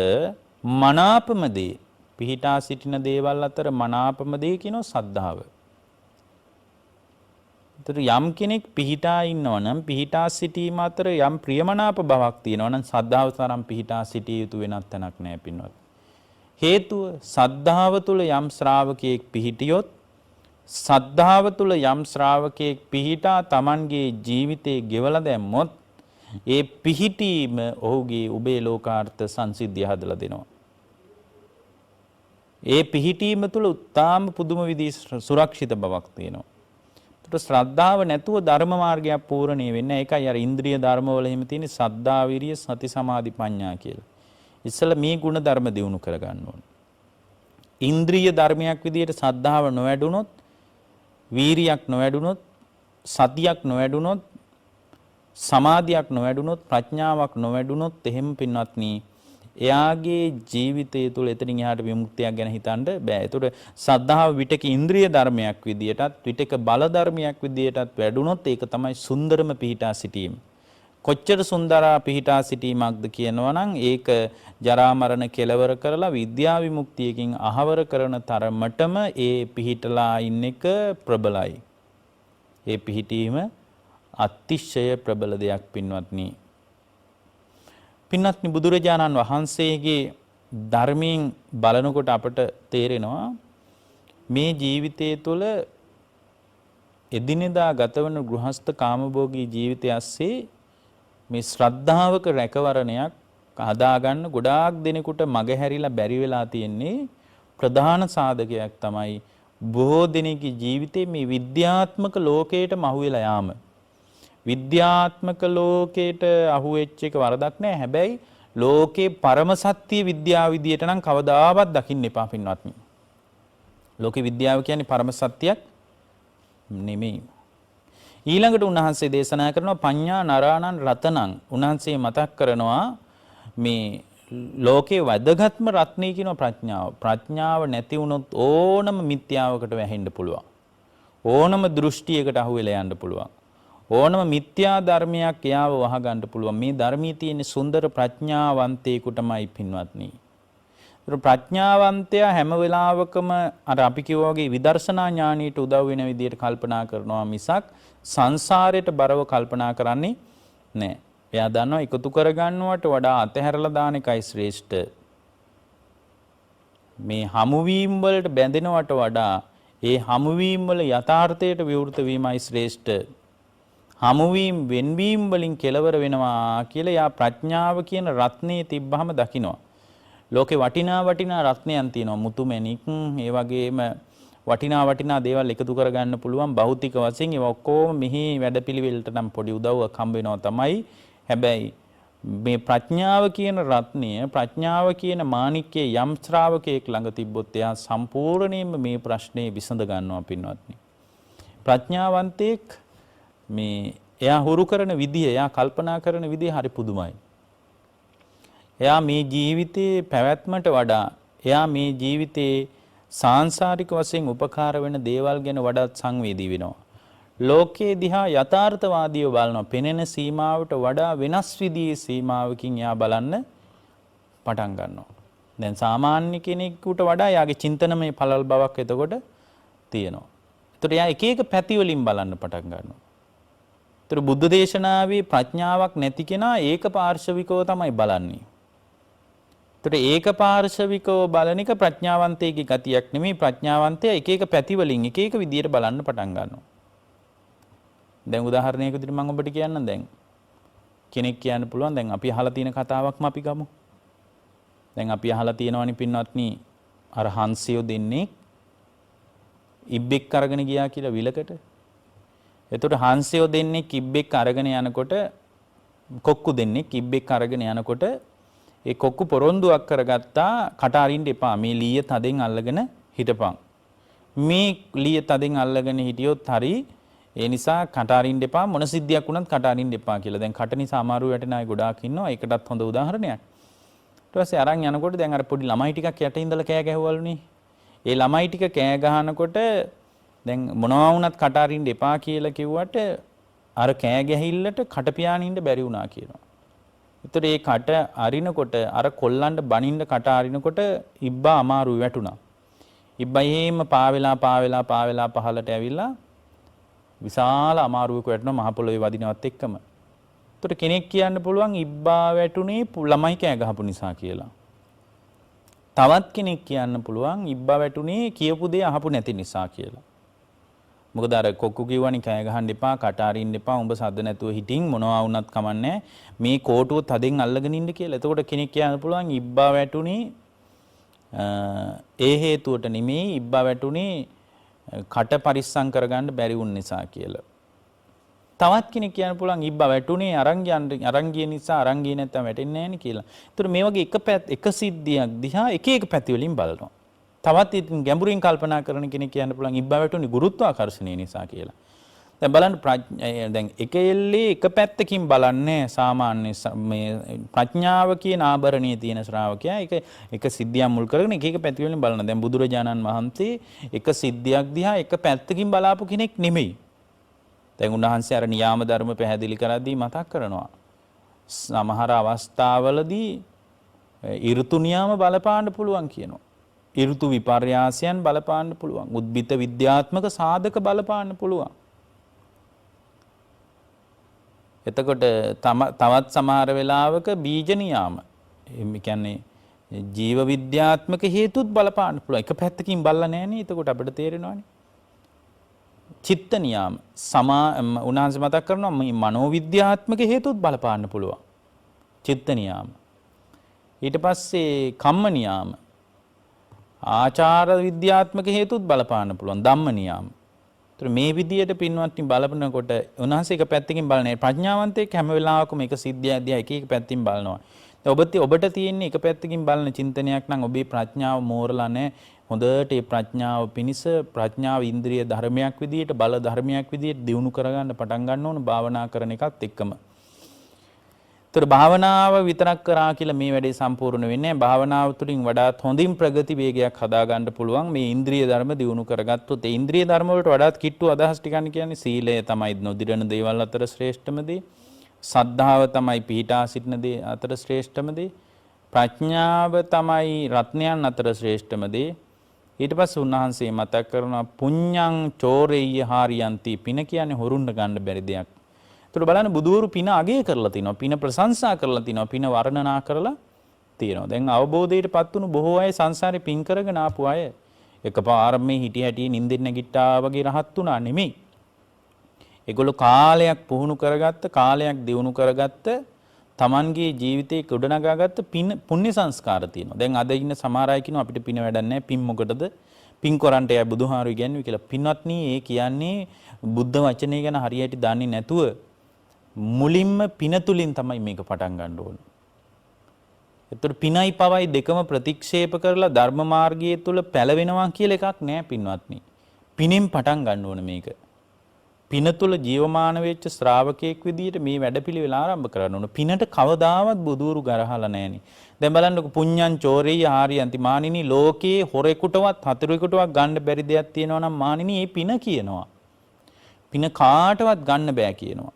මනාපම දේ. පිහිටා සිටින දේවල් අතර මනාපම දේ කියනවා සද්ධාව. යම් කෙනෙක් පිහිටා ඉන්නවා නම් පිහිටා සිටීම අතර යම් ප්‍රියමනාප බවක් තියෙනවා නම් සද්ධාව තරම් පිහිටා සිටිය යුතු වෙනත් තැනක් නැහැ පින්වත්. හේතුව සද්ධාව තුළ යම් ශ්‍රාවකයෙක් පිහිටියොත් සද්ධාව තුළ යම් ශ්‍රාවකයෙක් පිහිටා Tamanගේ ජීවිතේ ගෙවලා දැම්මොත් ඒ පිහිටීම ඔහුගේ උබේ ලෝකාර්ථ සංසිද්ධිය හදලා දෙනවා. ඒ පිහිටීම තුළ උත්තාම පුදුම විදිහේ සුරක්ෂිත බවක් තියෙනවා. ශ්‍රද්ධාව නැතුව ධර්ම මාර්ගයක් පූර්ණේ වෙන්නේ නැහැ. ඒකයි අර ඉන්ද්‍රිය ධර්මවල එහෙම තියෙන සද්ධා විරිය සති සමාධි ප්‍රඥා කියලා. ඉස්සෙල්ලා මේ ගුණ ධර්ම දිනු කරගන්න ඕනේ. ඉන්ද්‍රිය ධර්මයක් විදියට සද්ධාව නොවැඩුනොත්, වීරියක් නොවැඩුනොත්, සතියක් නොවැඩුනොත්, සමාධියක් නොවැඩුනොත්, ප්‍රඥාවක් නොවැඩුනොත් එහෙම පින්වත්නි එයාගේ ජීවිතය තුළ එතනින් එහාට විමුක්තියක් ගැන හිතන්න බෑ. ඒතකොට සද්ධාව විටක ඉන්ද්‍රිය ධර්මයක් විදියටත් විටක බල ධර්මයක් විදියටත් වැඩුණොත් ඒක තමයි සුන්දරම පිහිටා සිටීම. කොච්චර සුන්දරා පිහිටා සිටීමක්ද කියනවා නම් ඒක ජරා මරණ කෙලවර කරලා විද්‍යා විමුක්තියකින් අහවර කරන තරමටම ඒ පිහිටලා ඉන්න එක ප්‍රබලයි. ඒ පිහිටීම අතිශය ප්‍රබල දෙයක් පින්වත්නි. පින්වත්නි බුදුරජාණන් වහන්සේගේ ධර්මයෙන් බලනකොට අපට තේරෙනවා මේ ජීවිතය තුළ එදිනෙදා ගතවන ගෘහස්ත කාමභෝගී ජීවිතය ඇස්සේ මේ ශ්‍රද්ධාවක රැකවරණයක් හදාගන්න ගොඩාක් දෙනෙකුට මගහැරිලා බැරි වෙලා තියෙන්නේ ප්‍රධාන සාධකයක් තමයි බොහෝ දෙනෙකුගේ ජීවිතේ මේ විද්‍යාත්මක ලෝකයට මහු වෙලා යාම. විද්‍යාත්මක ලෝකයට අහු වෙච්ච එක වරදක් නෑ. හැබැයි ලෝකේ පරම සත්‍ය විද්‍යාව විදියට නම් කවදාවත් දකින්න එපා පින්වත්නි. ලෝකේ විද්‍යාව කියන්නේ පරම සත්‍යයක් නෙමෙයි. ඊළඟට උන්වහන්සේ දේශනා කරනවා පඤ්ඤා නරාණං රතනං. උන්වහන්සේ මතක් කරනවා මේ ලෝකේ වැදගත්ම රත්නේ කියන ප්‍රඥාව. ප්‍රඥාව නැති වුණොත් ඕනම මිත්‍යාවකට වැහෙන්න පුළුවන්. ඕනම දෘෂ්ටියකට අහු වෙලා යන්න පුළුවන්. ඕනම මිත්‍යා ධර්මයක් එයාව වහගන්න පුළුවන්. මේ ධර්මයේ තියෙන සුන්දර ප්‍රඥාවන්තයෙකුටමයි පින්වත්නි. ප්‍රඥාවන්තයා හැම වෙලාවකම අර අපි කිව්වා වගේ විදර්ශනා ඥානීයට උදව් වෙන විදිහට කල්පනා කරනවා මිසක් සංසාරයට බරව කල්පනා කරන්නේ නැහැ. එයා දන්නවා එකතු කරගන්නවට වඩා අතහැරලා දාන එකයි ශ්‍රේෂ්ඨ. මේ හමුවීම් වලට බැඳෙනවට වඩා ඒ හමුවීම් වල යථාර්ථයට විවෘත වීමයි ශ්‍රේෂ්ඨ. හමුවීම් වෙන්වීම් වලින් කෙලවර වෙනවා කියලා යා ප්‍රඥාව කියන රත්නේ තිබ්බහම දකිනවා. ලෝකේ වටිනා රත්නයන් තියෙනවා. මුතුමැණික්, ඒ වගේම වටිනා දේවල් එකතු කරගන්න පුළුවන් භෞතික වශයෙන් ඒවා ඔක්කොම මෙහි වැඩපිළිවෙලට නම් පොඩි උදව්වක් හම්බ වෙනවා තමයි. හැබැයි මේ ප්‍රඥාව කියන රත්නය ප්‍රඥාව කියන මාණික්කයේ යම් ශ්‍රාවකයෙක් ළඟ තිබ්බොත් එයා සම්පූර්ණයෙන්ම මේ ප්‍රශ්නේ විසඳ ගන්නවා පින්වත්නි. ප්‍රඥාවන්තයෙක් මේ එයා හුරු කරන විදිය එයා කල්පනා කරන විදිය හරි පුදුමයි. එයා මේ ජීවිතේ පැවැත්මට වඩා එයා මේ ජීවිතේ සාංශාරික වශයෙන් උපකාර වෙන දේවල් ගැන වඩාත් සංවේදී වෙනවා. ලෝකයේ දිහා යථාර්ථවාදීව බලනවා. පෙනෙන සීමාවට වඩා වෙනස් විදිහේ සීමාවකින් එයා බලන්න පටන් ගන්නවා. දැන් සාමාන්‍ය කෙනෙකුට වඩා එයාගේ චින්තනමය පළල් බවක් එතකොට තියෙනවා. ඒතර එයා එක එක පැති වලින් බලන්න පටන් ගන්නවා. ඒතර බුද්ධ දේශනාවේ ප්‍රඥාවක් නැති කෙනා ඒක පාර්ශවිකව තමයි බලන්නේ. ඒතර ඒක පාර්ශවිකව බලන එක ප්‍රඥාවන්තයෙකුගේ ගතියක් නෙමෙයි. ප්‍රඥාවන්තයා එක එක පැති වලින් එක එක විදියට බලන්න පටන් ගන්නවා. දැන් උදාහරණයක් විදිහට මම ඔබට කියන්නම්. දැන් කෙනෙක් කියන්න පුළුවන් දැන් අපි අහලා තියෙන කතාවක්ම අපි ගමු. දැන් අපි අහලා තියෙනවනේ පින්වත්නි අර හංසයෝ දෙන්නේ ඉබ්බෙක් අරගෙන ගියා කියලා විලකට. එතකොට හංසයෝ දෙන්නේ ඉබ්බෙක් අරගෙන යනකොට කොක්කු දෙන්නේ ඉබ්බෙක් අරගෙන යනකොට ඒ කොක්කු පොරොන්දුවක් කරගත්තා කට අරින්න එපා. මේ ලීය තදෙන් අල්ලගෙන හිටපන්. මේ ලීය තදෙන් අල්ලගෙන හිටියොත් හරි ඒ නිසා කට අරින්න එපා. මොන සිද්ධියක් වුණත් කට අරින්න එපා කියලා. දැන් කට නිසා අමාරු වැටෙන අය ගොඩාක් ඉන්නවා. ඒකටත් හොඳ උදාහරණයක්. ඊට පස්සේ අරන් යනකොට දැන් අර පොඩි ළමයි ටිකක් යට ඉඳලා කෑ ගැහුවලුනේ. ඒ ළමයි ටික කෑ ගහනකොට දැන් මොනවා වුණත් කට අරින්න එපා කියලා කිව්වට අර කෑ ගැහිල්ලට කට පියාගෙන ඉන්න බැරි වුණා කියනවා. ඒතර ඒ කට අරිනකොට අර කොල්ලන්ට බනින්න කට අරිනකොට ඉබ්බා අමාරු වැටුණා. ඉබ්බා එහෙම පාවෙලා පහලට ඇවිල්ලා විශාල අමාරුවක වැටෙනවා මහ පොළොවේ වදිනවත් එක්කම. ඒතර කෙනෙක් කියන්න පුළුවන් ඉබ්බා වැටුනේ ළමයි කෑ ගහපු නිසා කියලා. තවත් කෙනෙක් කියන්න පුළුවන් ඉබ්බා වැටුනේ කියපු දේ අහපු නැති නිසා කියලා. මොකද අර කොක්කු කිව්වනේ කෑ ගහන්න එපා, කට අරින්න එපා, උඹ සද්ද නැතුව හිටින් මොනවා වුණත් කමන්නේ මේ කෝටුව තදින් අල්ලගෙන ඉන්න කියලා. එතකොට කෙනෙක් කියන්න පුළුවන් ඉබ්බා වැටුනේ ඒ හේතුවට නෙමෙයි ඉබ්බා වැටුනේ කට පරිස්සම් කරගන්න බැරි වුන නිසා කියලා. තවත් කෙනෙක් කියන්න පුළුවන් ඉබ්බා වැටුනේ අරන් ගිය නිසා අරන් ගියේ නැත්තම් වැටෙන්නේ නැහැ නේ කියලා. ඒතර මේ වගේ එක සිද්ධියක් දිහා එක එක පැති වලින් බලනවා. තවත් ඉතින් ගැඹුරින් කල්පනා කරන කෙනෙක් කියන්න පුළුවන් ඉබ්බා වැටුනේ ගුරුත්වාකර්ෂණය නිසා කියලා. දැන් බලන්න දැන් එක එල්ලේ එක පැත්තකින් බලන්නේ සාමාන්‍ය මේ ප්‍රඥාව කියන ආභරණයේ තියෙන ශ්‍රාවකයා එක සිද්ධියක් මුල් කරගෙන එක එක පැති වලින් බලන. දැන් බුදුරජාණන් වහන්සේ එක සිද්ධියක් දිහා එක පැත්තකින් බලාපු කෙනෙක් නෙමෙයි. දැන් උන්වහන්සේ අර නියාම ධර්ම පැහැදිලි කරද්දී මතක් කරනවා. සමහර අවස්ථාවලදී ඍතු නියාම බලපාන්න පුළුවන් කියනවා. ඍතු විපර්යාසයන් බලපාන්න පුළුවන්. උද්භිත විද්‍යාත්මක සාධක බලපාන්න පුළුවන්. එතකොට තවත් සමහර වෙලාවක බීජ නියාම ඒ කියන්නේ ජීව විද්‍යාත්මක හේතුත් බලපාන්න පුළුවන්. එක පැත්තකින් බලලා නැහනේ. එතකොට අපිට තේරෙනවානේ. චිත්ත නියාම උන්වහන්සේ මතක් කරනවා මේ මනෝවිද්‍යාත්මක හේතුත් බලපාන්න පුළුවන්. චිත්ත නියාම. ඊට පස්සේ කම්ම නියාම ආචාර විද්‍යාත්මක හේතුත් බලපාන්න පුළුවන්. ධම්ම නියාම. ඒතර මේ විදියට පින්වත්නි බලනකොට උන්වහන්සේ එක පැත්තකින් බලන්නේ ප්‍රඥාවන්තයෙක් හැම වෙලාවකම එක සිද්ධියක් දිහා එක එක පැත්තකින් බලනවා. දැන් ඔබට තියෙන්නේ එක පැත්තකින් බලන චින්තනයක් නම් ඔබේ ප්‍රඥාව මෝරලා නැහැ. හොඳට මේ ප්‍රඥාව පිනිස ප්‍රඥාව ඉන්ද්‍රිය ධර්මයක් විදියට බල ධර්මයක් විදියට දියුණු කරගන්න පටන් ගන්න ඕන භාවනා කරන එකත් එක්කම. ඒතර භාවනාව විතරක් කරා කියලා මේ වැඩේ සම්පූර්ණ වෙන්නේ නැහැ. භාවනාව තුළින් වඩාත් හොඳින් ප්‍රගති වේගයක් හදා ගන්න පුළුවන් මේ ඉන්ද්‍රිය ධර්ම දියුණු කරගත්තොත්. ඒ ඉන්ද්‍රිය ධර්ම වලට වඩාත් කිට්ටු අදහස් ටිකක් කියන්නේ සීලය තමයි නොදිරණ දේවල් අතර ශ්‍රේෂ්ඨම දේ. සද්ධාව තමයි පිහිටා සිටින දේ අතර ශ්‍රේෂ්ඨම දේ. ප්‍රඥාව තමයි රත්නයන් අතර ශ්‍රේෂ්ඨම දේ. ඊට පස්සේ උන්වහන්සේ මතක් කරනවා පුඤ්ඤං චෝරෙය්‍ය හාරියන්ති පින කියන්නේ හොරුන්න ගන්න බැරි දෙයක්. ඒතර බලන්න බුදුවරු පින අගය කරලා තිනවා. පින ප්‍රශංසා කරලා තිනවා. පින වර්ණනා කරලා තියෙනවා. දැන් අවබෝධයටපත් වුණු බොහෝ අය සංසාරේ පින් කරගෙන ආපු අය එකපාරම මේ හිටි හැටි නිින්දෙන් නැගිට්ටා වගේ රහත් වුණා නෙමෙයි. ඒගොල්ලෝ කාලයක් පුහුණු කරගත්ත කාලයක් දියුණු කරගත්ත තමන්ගේ ජීවිතේ ගොඩනගාගත්ත පුණ්‍ය සංස්කාර තියෙනවා. දැන් අද ඉන්න සමහර අය කියනවා අපිට පින වැඩක් නැහැ. පින් මොකටද? පින් කරන්ට යයි බුදුහාරු කියන්නේ කියලා. පින්වත්නි ඒ කියන්නේ බුද්ධ වචනේ ගැන හරියට දන්නේ නැතුව මුලින්ම පින තුලින් තමයි මේක පටන් ගන්න ඕන. ඒතර පිනයි පවයි දෙකම ප්‍රතික්ෂේප කරලා ධර්ම මාර්ගයේ තුල පැලවෙනවා කියලා එකක් නෑ පින්වත්නි. පිනෙන් පටන් ගන්න ඕන මේක. පින තුල ජීවමාන වෙච්ච ශ්‍රාවකයෙක් විදියට මේ වැඩපිළිවෙල ආරම්භ කරන්න ඕන. පිනට කවදාවත් බුදුරු ගරහලා නැහෙනි. දැන් බලන්නකො පුඤ්ඤං චෝරේය ආරියන්ති මානිනී ලෝකේ හොරෙකුටවත් හතුරෙකුටවත් ගන්න බැරි දෙයක් තියෙනවා නම් මානිනී මේ පින කියනවා. පින කාටවත් ගන්න බෑ කියනවා.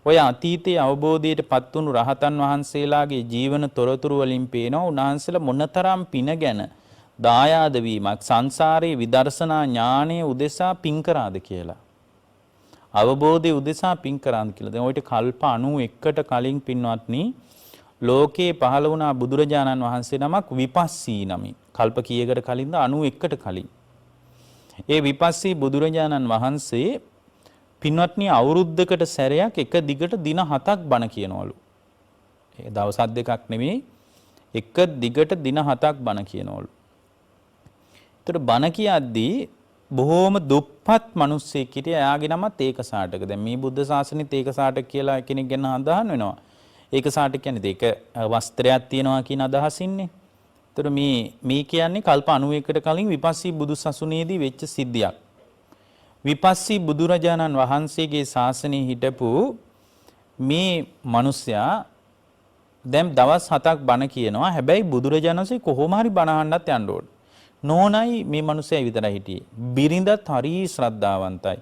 ඔය අතීතයේ අවබෝධයටපත් වුණු රහතන් වහන්සේලාගේ ජීවන තොරතුරු වලින් පේනවා උන්වහන්සේලා මොනතරම් පින ගැන දායාද වීමක් සංසාරයේ විදර්ශනා ඥානයේ උදෙසා පින් කරාද කියලා. අවබෝධයේ උදෙසා පින් කරාද කියලා. දැන් ඔයිට කල්ප 91ට කලින් පින්වත්නි ලෝකේ පහළ වුණා බුදුරජාණන් වහන්සේ නමක් විපස්සී නමින්. කල්ප කීයකට කලින්ද 91ට කලින්. ඒ විපස්සී බුදුරජාණන් වහන්සේ පින්වත්නි අවුරුද්දකට සැරයක් එක දිගට දින 7ක් බණ කියනවලු. ඒ දවස් දෙකක් නෙමෙයි එක දිගට දින 7ක් බණ කියනවලු. ඒතර බණ කියද්දී බොහෝම දුප්පත් මිනිස්සෙක් හිටියා. එයාගේ නමත් ඒකසාටක. දැන් මේ බුද්ධ ශාසනෙත් ඒකසාටක කියලා කෙනෙක් ගැන අදහන් වෙනවා. ඒකසාටක කියන්නේ ඒක වස්ත්‍රයක් තියනවා කියන අදහසින්නේ. ඒතර මේ කියන්නේ කල්ප 91කට කලින් විපස්සී බුදු සසුනේදී වෙච්ච සිද්ධියක්. විපස්සී බුදුරජාණන් වහන්සේගේ ශාසනයේ හිටපු මේ මිනිසයා දැන් දවස් 7ක් බණ කියනවා. හැබැයි බුදුරජාණන් වහන්සේ කොහොම හරි බණ අහන්නත් යන්න ඕන. නෝනයි මේ මිනිසයා විතරයි හිටියේ. බිරිඳත් හරි ශ්‍රද්ධාවන්තයි.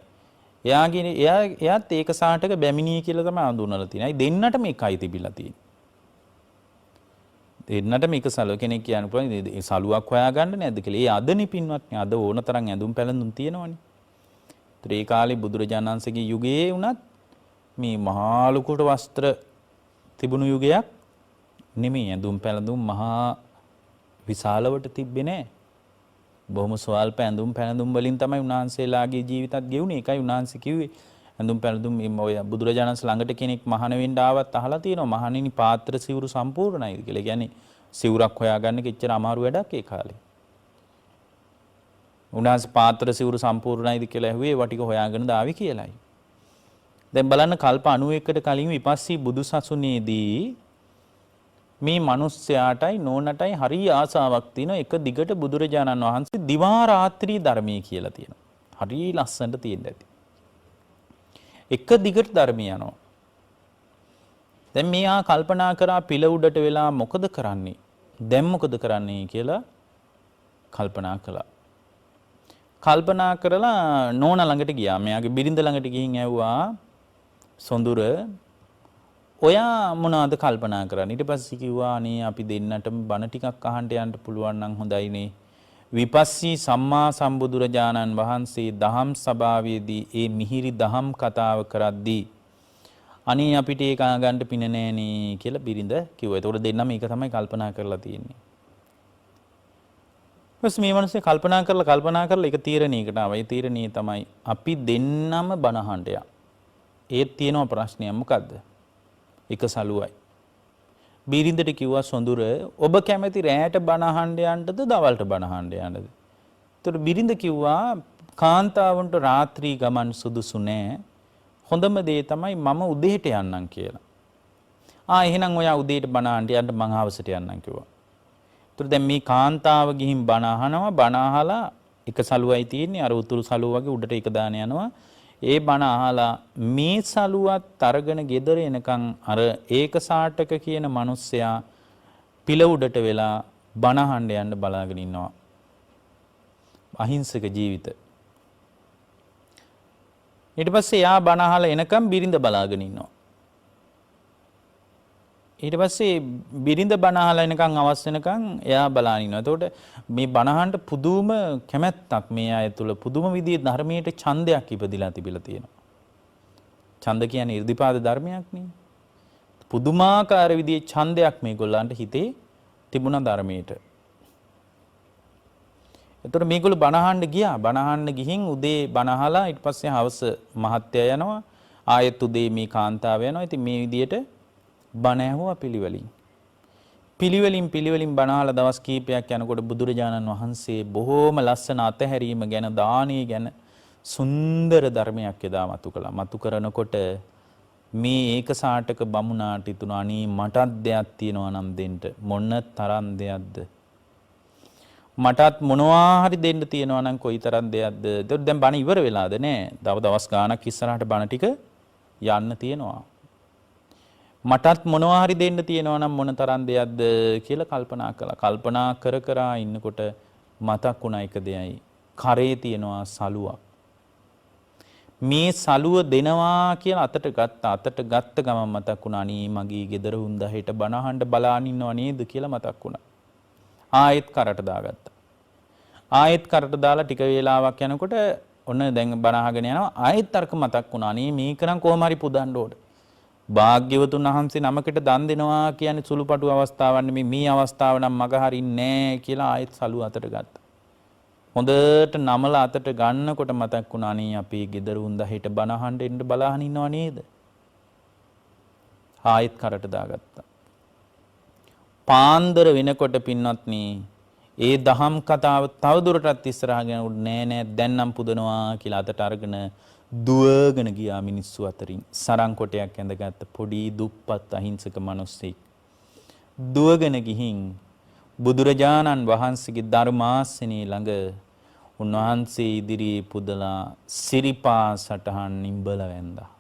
එයාත් ඒක සාටක බැමිණිය කියලා තමයි හඳුන්වලා තියෙන්නේ. අයි දෙන්නටම එකයි තිබිලා තියෙන්නේ. දෙන්නටම එක සලුව කෙනෙක් කියන්න පුළුවන් සලුවක් හොයාගන්න නැද්ද කියලා. ඒ අදනි පින්වත්නි අද ඕන තරම් ඇඳුම් පැළඳුම් තියෙනවනේ. ඒ කාලේ බුදුරජාණන් වහන්සේගේ යුගයේ වුණත් මේ මහා ලොකුට වස්ත්‍ර තිබුණු යුගයක් නෙමෙයි. ඇඳුම් පැළඳුම් මහා විශාලවට තිබ්බේ නැහැ. බොහොම ස්වල්ප ඇඳුම් පැළඳුම් වලින් තමයි උන්වහන්සේලාගේ ජීවිතත් ගෙවුනේ. ඒකයි උන්වහන්සේ කිව්වේ ඇඳුම් පැළඳුම් ඔය බුදුරජාණන් ළඟට කෙනෙක් මහාන වෙන්න ආවත් අහලා තියෙනවා මහණෙනි පාත්‍ර සිවුරු සම්පූර්ණයිද කියලා. ඒ කියන්නේ සිවුරක් හොයාගන්න කෙච්චර අමාරු වැඩක් ඒ කාලේ. උන්වහන්සේ පාත්‍ර සිවුරු සම්පූර්ණයිද කියලා ඇහුවේ වටික හොයාගෙන දාවි කියලායි. දැන් බලන්න කල්ප 91කට කලින් විපස්සී බුදුසසුනේදී මේ මිනිස්යාටයි නෝනටයි හරි ආසාවක් තියෙනවා. එක දිගට බුදුරජාණන් වහන්සේ දිවා රාත්‍රී ධර්මයේ කියලා තියෙනවා. හරි ලස්සනට තියෙන්න ඇති. එක දිගට ධර්මය යනවා. දැන් මෙයා කල්පනා කරා පිළ උඩට වෙලා මොකද කරන්නේ? දැන් මොකද කරන්නේ කියලා කල්පනා කළා. කල්පනා කරලා නෝනා ළඟට ගියා. මෙයාගේ බිරිඳ ළඟට ගිහින් ඇහුවා සොඳුර ඔයා මොනවද කල්පනා කරන්නේ? ඊට පස්සේ කිව්වා අනේ අපි දෙන්නටම බණ ටිකක් අහන්න යන්න පුළුවන් නම් හොඳයිනේ. විපස්සී සම්මා සම්බුදුරජාණන් වහන්සේ දහම් සභාවේදී ඒ මිහිරි දහම් කතාව කරද්දී අනේ අපිට ඒක අහගන්න පින නෑනේ කියලා බිරිඳ කිව්වා. ඒතකොට දෙන්නම මේක තමයි කල්පනා කරලා තියෙන්නේ. ඊපස්සේ මේ මිනිස්සේ කල්පනා කරලා ඒක තීරණයකට ආවා. ඒ තීරණිය තමයි අපි දෙන්නම බණ අහන්න යා. ඒත් තියෙනවා ප්‍රශ්නයක් මොකද්ද? එක සලුවයි. බිරිඳට කිව්වා සොඳුර ඔබ කැමති රැයට බණ අහන්න යන්නද දවල්ට බණ අහන්න යන්නද? ඒතර බිරිඳ කිව්වා කාන්තාවන්ට රාත්‍රී ගමන් සුදුසු නෑ. හොඳම දේ තමයි මම උදේට යන්නම් කියලා. එහෙනම් ඔයා උදේට බණ අහන්න යන්න මං හවසට යන්නම් කිව්වා. ඒතර දැන් මේ කාන්තාව ගිහින් බණ අහනවා. බණ අහලා එක සලුවයි තියෙන්නේ. අර උතුරු සලුව වගේ උඩට එක දාන යනවා. ඒ බණ අහලා මේ සලුවත් අරගෙන ගෙදර එනකන් අර ඒකසාටක කියන මිනිස්සයා පිළ උඩට වෙලා බණ අහන්න යන්න බලාගෙන ඉන්නවා. අහිංසක ජීවිත. ඊට පස්සේ යා බණ අහලා එනකන් බිරිඳ බලාගෙන ඉන්නවා. ඊට පස්සේ බිරිඳ බණ අහලා එනකන් අවස් වෙනකන් එයා බලාගෙන ඉන්නවා. එතකොට මේ බණ අහන්න පුදුම කැමැත්තක් මේ අය තුල පුදුම විදිහේ ධර්මයට ඡන්දයක් ඉපදිලා තිබිලා තියෙනවා. ඡන්ද කියන්නේ irdipaada ධර්මයක් නේ. පුදුමාකාර විදිහේ ඡන්දයක් මේගොල්ලන්ට හිතේ තිබුණා ධර්මයට. එතකොට මේගොල්ලෝ බණ අහන්න ගියා. බණ අහන්න ගිහින් උදේ බණ අහලා ඊට පස්සේ හවස මහත්තයා යනවා. ආයෙත් උදේ මේ කාන්තාව යනවා. ඉතින් මේ විදිහට බණ ඇහුවා පිළිවෙලින්. පිළිවෙලින් බණහලා දවස් කීපයක් යනකොට බුදුරජාණන් වහන්සේ බොහෝම ලස්සන අතහැරීම ගැන දානීය ගැන සුන්දර ධර්මයක් එදා මතු කළා. මතු කරනකොට මේ ඒකසාටක බමුණාට හිතුණා අනේ මටත් දෙයක් තියෙනවා නම් දෙන්න. මොන තරම් දෙයක්ද? මටත් මොනවා හරි දෙන්න තියෙනවා නම් කොයි තරම් දෙයක්ද? ඒත් දැන් බණ ඉවර වෙලාද නෑ. තව දවස් ගාණක් ඉස්සරහට බණ ටික යන්න තියෙනවා. මටත් මොනවා හරි දෙන්න තියෙනවා නම් මොන තරම් දෙයක්ද කියලා කල්පනා කළා. කල්පනා කර ඉන්නකොට මතක් වුණා එක දෙයයි. කරේ තියෙනවා සලුවක්. මේ සලුව දෙනවා කියලා අතට ගත්ත ගමන් මතක් වුණා අනේ මගේ ගෙදර හුන්දා හෙට බණ අහන්න බලාගෙන ඉන්නව නේද කියලා මතක් වුණා. ආයෙත් කරට දාගත්තා. ආයෙත් කරට දාලා ටික වේලාවක් යනකොට ඔන්න දැන් බණ අහගෙන යනවා. ආයෙත් අරක මතක් වුණා අනේ මේක නම් කොහොම හරි පුදන්න ඕන. භාග්‍යවතුන් වහන්සේ නමකට දන් දෙනවා කියන්නේ සුළුපටු අවස්ථාවක් නෙමෙයි. මේ අවස්ථාව නම් මග හරින්නේ නැහැ කියලා ආයෙත් සලුව අතට ගත්තා. හොඳට නමල අතට ගන්නකොට මතක් වුණා අනේ අපේ ගෙදර හුන්දා හෙට බණ අහන්න එන්න බලාගෙන ඉන්නව නේද? ආයෙත් කරට දාගත්තා. පාන්දර වෙනකොට පින්වත්නි ඒ දහම් කතාව තවදුරටත් ඉස්සරහගෙන නෑ දැන් නම් පුදනවා කියලා අතට අරගෙන දුවගෙන ගියා මිනිස්සු අතරින්. සරං කොටයක් ඇඳගත්ත පොඩි දුප්පත් අහිංසක මිනිස්සෙක් දුවගෙන ගිහින් බුදුරජාණන් වහන්සේගේ ධර්මාසනේ ළඟ උන්වහන්සේ ඉදිරියේ පුදලා සිරිපා සටහන් නිඹල වැන්දා.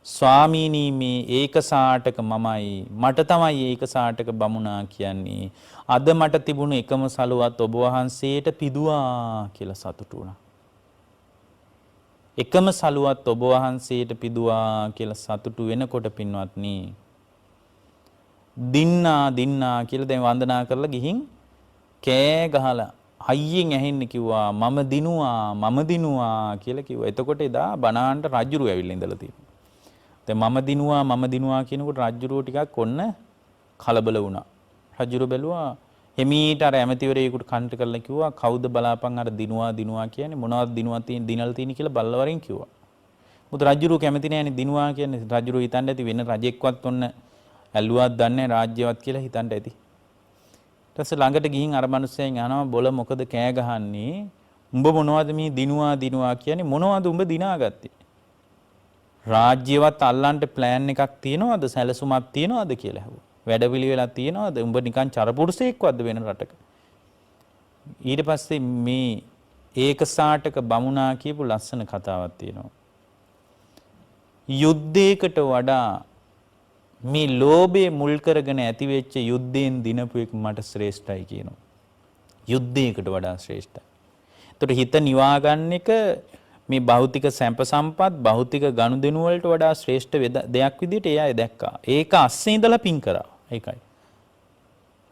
ස්වාමීනි මේ ඒකසාටක මමයි මට තමයි ඒකසාටක බමුණා කියන්නේ. අද මට තිබුණු එකම සලුවත් ඔබ වහන්සේට පිදුවා කියලා සතුටු වුණා. එකම සලුවත් ඔබ වහන්සේට පිදුවා කියලා සතුටු වෙනකොට පින්වත්නි දින්නා කියලා දැන් වන්දනා කරලා ගිහින් කෑ ගහලා හයියෙන් ඇහෙන්න කිව්වා මම දිනුවා කියලා කිව්වා. එතකොට එදා බණාන්ට රජුරු ඇවිල්ලා ඉඳලා තියෙනවා. දැන් මම දිනුවා කියනකොට රජුරෝ ටිකක් ඔන්න කලබල වුණා. රජුරෝ බැලුවා එමීට අර ඇමතිවරයෙකුට කන්ට කරලා කිව්වා කවුද බලාපන් අර දිනුවා කියන්නේ මොනවද දිනලා තියෙන කියලා බල්ලවරින් කිව්වා. මුත් රජුරෝ කැමති නෑනේ දිනුවා කියන්නේ. රජුරෝ හිතන්න ඇති වෙන රජෙක්වත් ඔන්න ඇල්ලුවක් දන්නේ රාජ්‍යවත් කියලා හිතන්න ඇති. ඊට පස්සේ ළඟට ගිහින් අර මිනිස්සෙන් අහනවා බොල මොකද කෑ ගහන්නේ? උඹ මොනවද මේ දිනුවා කියන්නේ මොනවද උඹ දිනාගත්තේ? රාජ්‍යවත් අල්ලන්න ප්ලෑන් එකක් තියනවද? සැලසුමක් තියනවද කියලා ඇහුවා. වැඩපිළිවෙලක් තියනවද? උඹ නිකන් චරපුරුෂයෙක්වද වෙන රටක? ඊට පස්සේ මේ ඒකසාටක බමුණා කියපු ලස්සන කතාවක් තියෙනවා. යුද්ධයකට වඩා මේ ලෝභය මුල් කරගෙන ඇති වෙච්ච යුද්ධයෙන් දිනපු එක මට ශ්‍රේෂ්ඨයි කියනවා. යුද්ධයකට වඩා ශ්‍රේෂ්ඨයි. ඒතකොට හිත නිවා ගන්න එක මේ භෞතික සැප සම්පත් භෞතික ගනුදෙනු වලට වඩා ශ්‍රේෂ්ඨ දෙයක් විදිහට එයා දැක්කා. ඒක අස්සේ ඉඳලා පින් කරා. ඒකයි.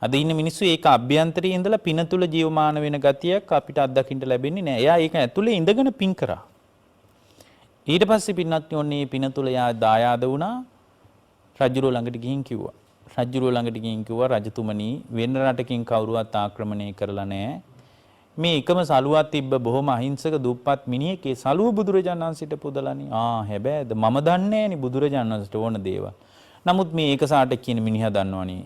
අද ඉන්න මිනිස්සු ඒක අභ්‍යන්තරයේ ඉඳලා පින තුල ජීවමාන වෙන ගතියක් අපිට අත්දකින්න ලැබෙන්නේ නැහැ. එයා ඒක ඇතුලේ ඉඳගෙන පින් කරා. ඊට පස්සේ පින්නත් යෝන්නේ පින තුල එයා දායාද වුණා. රජුරෝ ළඟට ගිහින් කිව්වා රජතුමනි වෙන රටකින් කවුරුවත් ආක්‍රමණය කරලා නැහැ. මේ එකම සලුවක් තිබ්බ බොහොම අහිංසක දුප්පත් මිනිහෙක් ඒ සලුව බුදුරජාණන් වහන්සේට පුදලානේ. හැබැයිද මම දන්නේ නැහනේ බුදුරජාණන් වහන්සේට ඕන දේවල්. නමුත් මේ ඒකසාට කියන මිනිහා දන්නවනේ.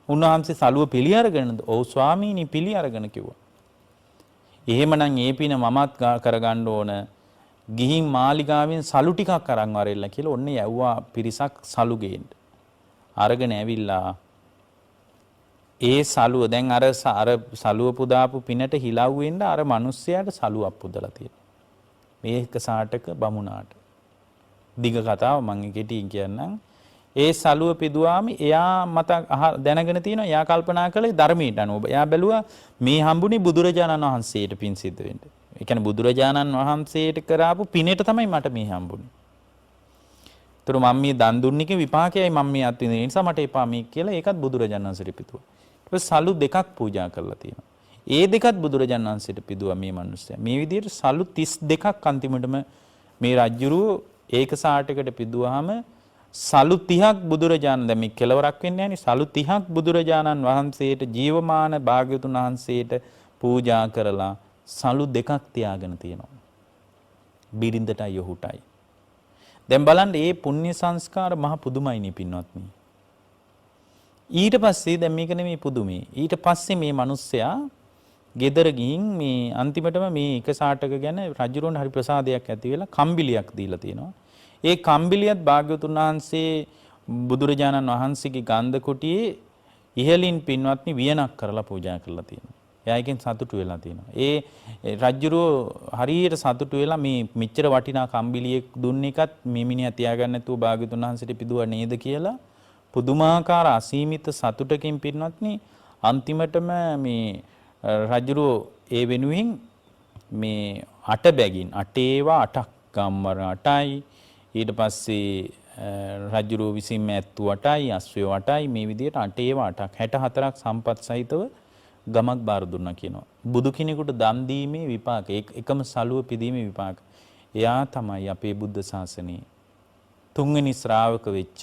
උන්වහන්සේ සලුව පිළි අරගෙනද? ඔව් ස්වාමීනි පිළි අරගෙන කිව්වා. එහෙමනම් ඒ පින මමත් කරගන්න ඕන. ගිහින් මාලිගාවෙන් සලු ටිකක් අරන් වරෙල්ලා කියලා ඔන්න යවුවා පිරිසක් සලු ගේන්න. අරගෙන ඇවිල්ලා ඒ සලුව දැන් අර සලුව පුදාපු පිනට හිලව් වෙන්න අර මිනිස්සයාට සලුවක් පුදලා තියෙනවා. මේක සාටක බමුණාට. දිග කතාව මම කෙටියෙන් කියන්නම්. ඒ සලුව පිදුවාම එයා මත දැනගෙන තියෙනවා එයා කල්පනා කළේ ධර්මයට අනුව. එයා බැලුවා මේ හම්බුනේ බුදුරජාණන් වහන්සේට පින් සිද්ධ වෙන්න. ඒ කියන්නේ බුදුරජාණන් වහන්සේට කරාපු පිනේට තමයි මට මේ හම්බුනේ. ඒතර මම මේ දන් දුන්නේක විපාකයයි මම මේ අත් විඳින නිසා මට එපා මේ කියලා ඒකත් බුදුරජාණන් වහන්සේට පිදුවා. ඊට පස්සේ සලු දෙකක් පූජා කරලා තියෙනවා. ඒ දෙකත් බුදුරජාණන් වහන්සේට පිදුවා මේ මිනිස්සයා. මේ විදිහට සලු 32ක් අන්තිමටම මේ රජුරුව ඒකසාටකට පිදුවාම සලු 30ක් බුදුරජාණන් දැන් මේ කෙලවරක් වෙන්නේ නැහනේ. සලු 30ක් බුදුරජාණන් වහන්සේට ජීවමාන භාග්‍යවතුන් වහන්සේට පූජා කරලා සලු දෙකක් තියාගෙන තියෙනවා. බිරිඳටයි ඔහුටයි. දැන් බලන්න මේ පුණ්‍ය සංස්කාර මහ පුදුමයිනේ පින්වත්නි. ඊට පස්සේ දැන් මේක නෙමෙයි පුදුමේ. ඊට පස්සේ මේ මිනිස්සයා ගෙදර ගිහින් මේ අන්තිමටම මේ එක සාටක ගැන රජුරවන්ට හරි ප්‍රසාදයක් ඇති වෙලා කම්බිලියක් දීලා තියෙනවා. ඒ කම්බිලියත් භාග්‍යවතුන් වහන්සේ බුදුරජාණන් වහන්සේගේ ගන්ධ කුටියේ ඉහළින් පින්වත්නි වියනක් කරලා පූජා කරලා තියෙනවා. එයා එකෙන් සතුටු වෙලා තියෙනවා. ඒ රජුරෝ හරියට සතුටු වෙලා මේ මෙච්චර වටිනා කම්බිලියක් දුන්න එකත් මේ මිනිහා තියාගන්න නැතුව භාග්‍යවතුන් වහන්සේට පිදුවා නේද කියලා පුදුමාකාර අසීමිත සතුටකින් පින්වත්නි අන්තිමටම මේ රජුරෝ ඒ වෙනුවෙන් මේ 8 බැගින් 8 ඒවා 8ක් ගම්මර 8යි ඊට පස්සේ රජුරෝ විසින්ම ඇත්තු 8යි අස්වැය 8යි මේ විදිහට 8 ඒවා 8ක් 64ක් සම්පත් සහිතව ගමක් බාර දුන්නා කියනවා. බුදු කෙනෙකුට දන් දීමේ විපාක එකම සලුව පිදීමේ විපාක. එයා තමයි අපේ බුද්ධ ශාසනයේ තුන්වෙනි ශ්‍රාවක වෙච්ච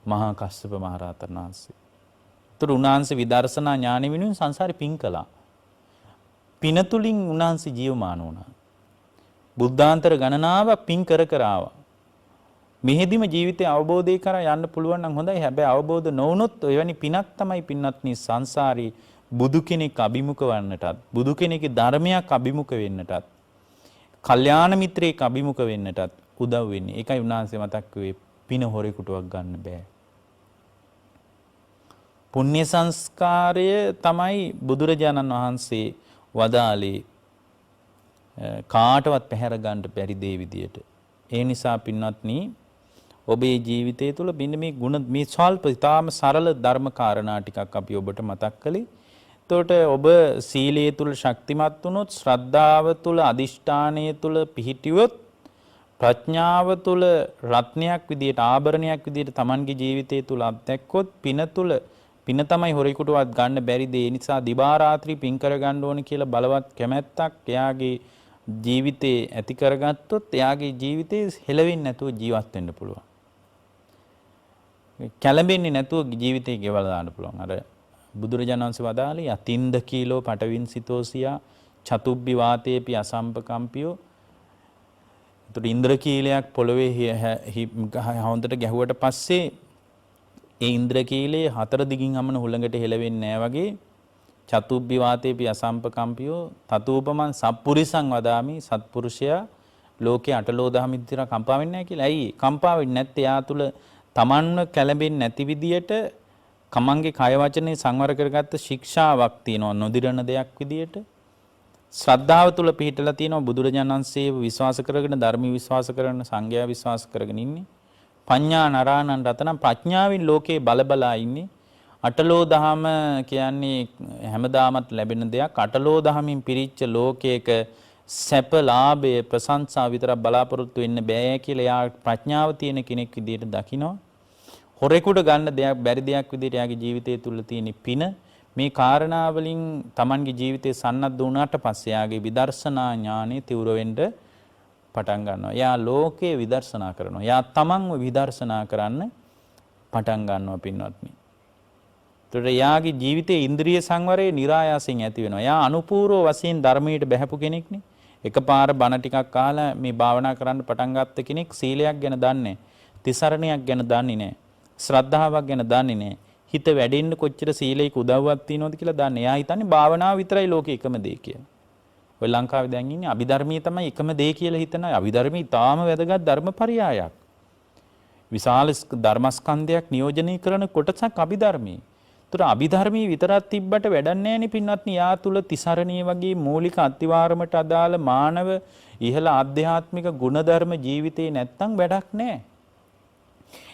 මහා කස්සප මහ රහතන් වහන්සේ. ඒතර උන්වහන්සේ විදර්ශනා ඥානෙ වෙනුවෙන් සංසාරේ පින් කළා. පින තුලින් උන්වහන්සේ ජීවමාන වුණා. බුද්ධාන්තර ගණනාවක් පින් කර කර ආවා. මෙහෙදිම ජීවිතය අවබෝධය කරා යන්න පුළුවන් නම් හොඳයි. හැබැයි අවබෝධ නොවුනොත් එවැනි පිනක් තමයි පින්වත්නි සංසාරේ බුදු කෙනෙක් අභිමුඛ වන්නටත්, බුදු කෙනෙක්ගේ ධර්මයක් අභිමුඛ වෙන්නටත්, කල්යාණ මිත්‍රයෙක් අභිමුඛ වෙන්නටත් උදව් වෙන්නේ. ඒකයි උන්වහන්සේ මතක් කළේ පින හොරෙකුටවත් ගන්න බෑ. පුණ්‍ය සංස්කාරය තමයි බුදුරජාණන් වහන්සේ වදාළේ කාටවත් පැහැර ගන්න බැරි දේ විදියට. ඒ නිසා පින්වත්නි ඔබේ ජීවිතය තුළ මෙන්න මේ ගුණ මේ ස්වල්ප ඉතාම සරල ධර්ම කාරණා ටිකක් අපි ඔබට මතක් කළේ. එතකොට ඔබ සීලයේ තුල ශක්තිමත් වුණොත්, ශ්‍රද්ධාව තුල, අදිෂ්ඨානය තුල පිහිටියොත්, ප්‍රඥාව තුල රත්නයක් විදියට, ආභරණයක් විදියට Tamanගේ ජීවිතය තුල අත්දැක්කොත්, පින තමයි හොරෙකුටවත් ගන්න බැරි දේ. නිසා දිවා රාත්‍රී පින් කර ගන්න ඕනේ කියලා බලවත් කැමැත්තක් එයාගේ ජීවිතේ ඇති කරගත්තොත් එයාගේ ජීවිතේ හෙලවෙන්නේ නැතුව ජීවත් වෙන්න පුළුවන්. කැළඹෙන්නේ නැතුව ජීවිතේ ගෙවලා දාන්න පුළුවන්. අර බුදුරජාණන් වහන්සේ වදාළේ යතින්ද කීලෝ පටවින් සිතෝසියා චතුබ්බි වාතේපි අසම්පකම්පියෝ. ඒතර ඉන්ද්‍රකීලයක් පොළවේ හොඳට ගැහුවට පස්සේ ඒ ඉන්ද්‍රකීලයේ හතර දිගින් හමන හුළඟට හෙලවෙන්නේ නැහැ වගේ චතුබ්බි වාතේපි අසම්පකම්පියෝ තතූපමන් සප්පුරිසං වදාමි සත්පුරුෂයා ලෝකේ අටලෝ දහම විතර කම්පා වෙන්නේ නැහැ කියලා. ඇයි කම්පා වෙන්නේ නැත්තේ? යා තුල තමන්ව කැළඹෙන්නේ නැති විදියට කමංගේ කය වචනේ සංවර කරගත්ත ශික්ෂාවක් තියෙනවා නොදිරණ දෙයක් විදියට. ශ්‍රද්ධාව තුල පිහිටලා තියෙනවා බුදුරජාණන් වහන්සේ විශ්වාස කරගෙන, ධර්ම විශ්වාස කරගෙන, සංඝයා විශ්වාස කරගෙන ඉන්නේ. පඤ්ඤා නරාණං රතනම් ප්‍රඥාවෙන් ලෝකේ බලබලා ඉන්නේ. අටලෝ දහම කියන්නේ හැමදාමත් ලැබෙන දෙයක්. අටලෝ දහමින් පිරිච්ච ලෝකයක සැප, ලාභය, ප්‍රශංසා විතරක් බලාපොරොත්තු වෙන්න බෑ කියලා එයා ප්‍රඥාව තියෙන කෙනෙක් විදිහට දකිනවා. හොරෙකුට ගන්න දෙයක් බැරි දෙයක් විදිහට එයාගේ ජීවිතය තුළ තියෙන පින. මේ කාරණා වලින් Tamanගේ ජීවිතේ සන්නද්ධ වුණාට පස්සේ එයාගේ විදර්ශනා ඥානෙ තිවුර වෙන්න පටන් ගන්නවා. එයා ලෝකේ විදර්ශනා කරනවා. එයා තමන්ව විදර්ශනා කරන්න පටන් ගන්නවා පින්වත්නි. ඒතර එයාගේ ජීවිතයේ ඉන්ද්‍රිය සංවරය નિરાයාසයෙන් ඇති වෙනවා. එයා අනුපූර්ව වශයෙන් ධර්මයට බැහැපු කෙනෙක්නේ. එකපාර බණ ටිකක් අහලා මේ භාවනා කරන්න පටන් ගත්ත කෙනෙක් සීලයක් ගැන දන්නේ, තිසරණයක් ගැන දන්නේ නැහැ, ශ්‍රද්ධාවක් ගැන දන්නේ නැහැ. හිත වැඩෙන්න කොච්චර සීලයක උදව්වක් තියෙනවද කියලා දන්නේ. එයා හිතන්නේ භාවනාව විතරයි ලෝකේ එකම දේ කියලා. ඔය ලංකාවේ දැන් ඉන්නේ අභිධර්මයේ තමයි එකම දේ කියලා හිතන අය. අභිධර්මයේ තාම වැදගත් ධර්මපරියායක්. විශාල ධර්මස්කන්ධයක් නියෝජනය කරන කොටසක් අභිධර්මයේ. ඒතර අභිධර්මයේ විතරක් තිබ්බට වැඩක් නැහැ නේ පින්වත්නි. යා තුල තිසරණිය වගේ මූලික අත්විවරමට අදාළ මානව ඉහළ ආධ්‍යාත්මික ගුණධර්ම ජීවිතේ නැත්තම් වැඩක් නැහැ.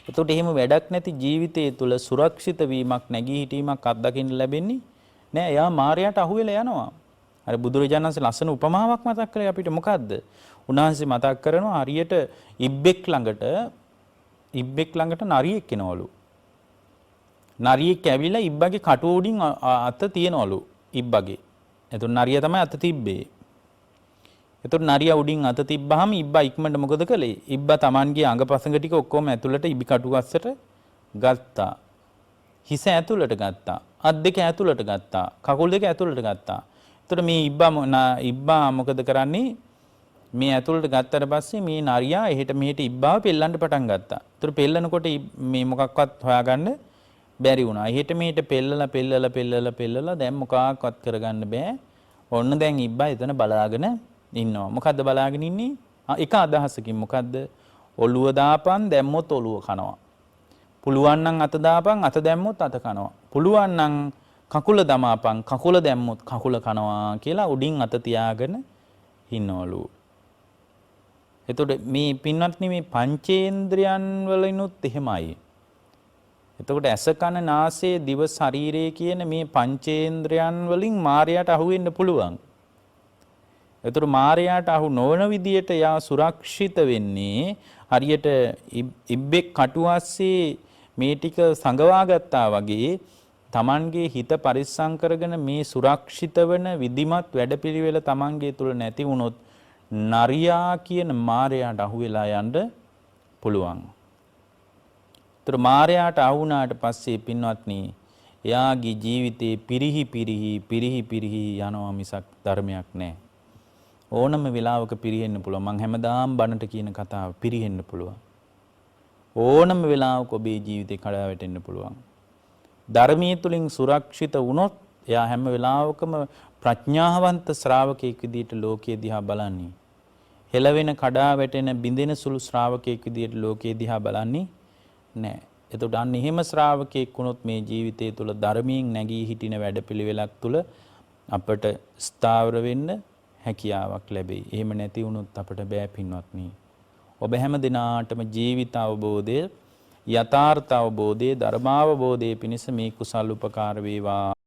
එතකොට එහෙම වැඩක් නැති ජීවිතයේ තුල සුරක්ෂිත වීමක්, නැගී හිටීමක් අත්දකින්න ලැබෙන්නේ නැහැ. එයා මායයට අහු වෙලා යනවා. අර බුදුරජාණන් වහන්සේ ලස්සන උපමාවක් මතක් කළේ අපිට. මොකද්ද? උන්වහන්සේ මතක් කරනවා හරියට ඉබ්බෙක් ළඟට නරියෙක් එනවලු. නරියෙක් ඇවිල්ලා ඉබ්බගේ කටු උඩින් අත තියනවලු ඉබ්බගේ. එතකොට නරිය තමයි අත තිබ්බේ. එතකොට නරියා උඩින් අත තිබ්බහම ඉබ්බා ඉක්මනට මොකද කළේ? ඉබ්බා Tamanගේ අඟපසඟ ටික ඔක්කොම ඇතුළට ඉබි කටු අස්සට ගත්තා. හිස ඇතුළට ගත්තා. අත් දෙක ඇතුළට ගත්තා. කකුල් දෙක ඇතුළට ගත්තා. එතකොට මේ ඉබ්බා මොකද කරන්නේ? මේ ඇතුළට ගත්තට පස්සේ මේ නරියා එහෙට මෙහෙට ඉබ්බාව පෙල්ලන්න පටන් ගත්තා. එතකොට පෙල්ලනකොට මේ මොකක්වත් හොයාගන්න බැරි වුණා. එහෙට මෙහෙට පෙල්ලලා දැන් මොකක්වත් කරගන්න බෑ. ඔන්න දැන් ඉබ්බා එතන බලාගෙන ඉන්නවා. මොකද්ද බලාගෙන ඉන්නේ? එක අදහසකින් මොකද්ද? ඔළුව දාපන් දැම්මොත් ඔළුව කනවා. පුළුවන් නම් අත දාපන් අත දැම්මොත් අත කනවා. පුළුවන් නම් කකුල දමාපන් කකුල දැම්මොත් කකුල කනවා කියලා උඩින් අත තියාගෙන ඉන්නවලු. එතකොට මේ පින්වත්නි මේ පංචේන්ද්‍රයන් වලිනුත් එහෙමයි. එතකොට ඇස කන නාසය දිව ශරීරය කියන මේ පංචේන්ද්‍රයන් වලින් මායයට අහු වෙන්න පුළුවන්. එතකොට මායයට අහු නොවන විදියට යා සුරක්ෂිත වෙන්නේ හරියට ඉබ්බෙක් කටුවස්සේ මේ ටික සංගවා ගත්තා වගේ තමන්ගේ හිත පරිස්සම් කරගෙන මේ සුරක්ෂිත වෙන විධිමත් වැඩපිළිවෙල තමන්ගේ තුල නැති වුණොත් නරියා කියන මායයට අහු වෙලා යන්න පුළුවන්. ඒතර මායයට අහු වුණාට පස්සේ පින්වත්නි එයාගේ ජීවිතේ පිරිහි යනවා මිසක් ධර්මයක් නැහැ. ඕනම වෙලාවක පිරෙන්න පුළුවන්. මං හැමදාම බණට කියන කතාව පිරෙන්න පුළුවන්. ඕනම වෙලාවක ඔබේ ජීවිතේ කඩා වැටෙන්න පුළුවන්. ධර්මයේ තුලින් සුරක්ෂිත වුණොත් එයා හැම වෙලාවකම ප්‍රඥාවන්ත ශ්‍රාවකයෙක් විදිහට ලෝකයේ දිහා බලන්නේ. හෙලවෙන කඩා වැටෙන බිඳෙන සුළු ශ්‍රාවකයෙක් විදිහට ලෝකයේ දිහා බලන්නේ නැහැ. එතකොට අන්න එහෙම ශ්‍රාවකයෙක් වුණොත් මේ ජීවිතය තුළ ධර්මයෙන් නැගී හිටින වැඩපිළිවෙලක් තුළ අපට ස්ථාවර වෙන්න හැකියාවක් ලැබෙයි. එහෙම නැති වුණොත් අපට බෑ පින්වත්නි. ඔබ හැම දිනාටම ජීවිත අවබෝධය, යථාර්ථ අවබෝධය, ධර්මාවබෝධය පිණිස මේ කුසල් උපකාර වේවා.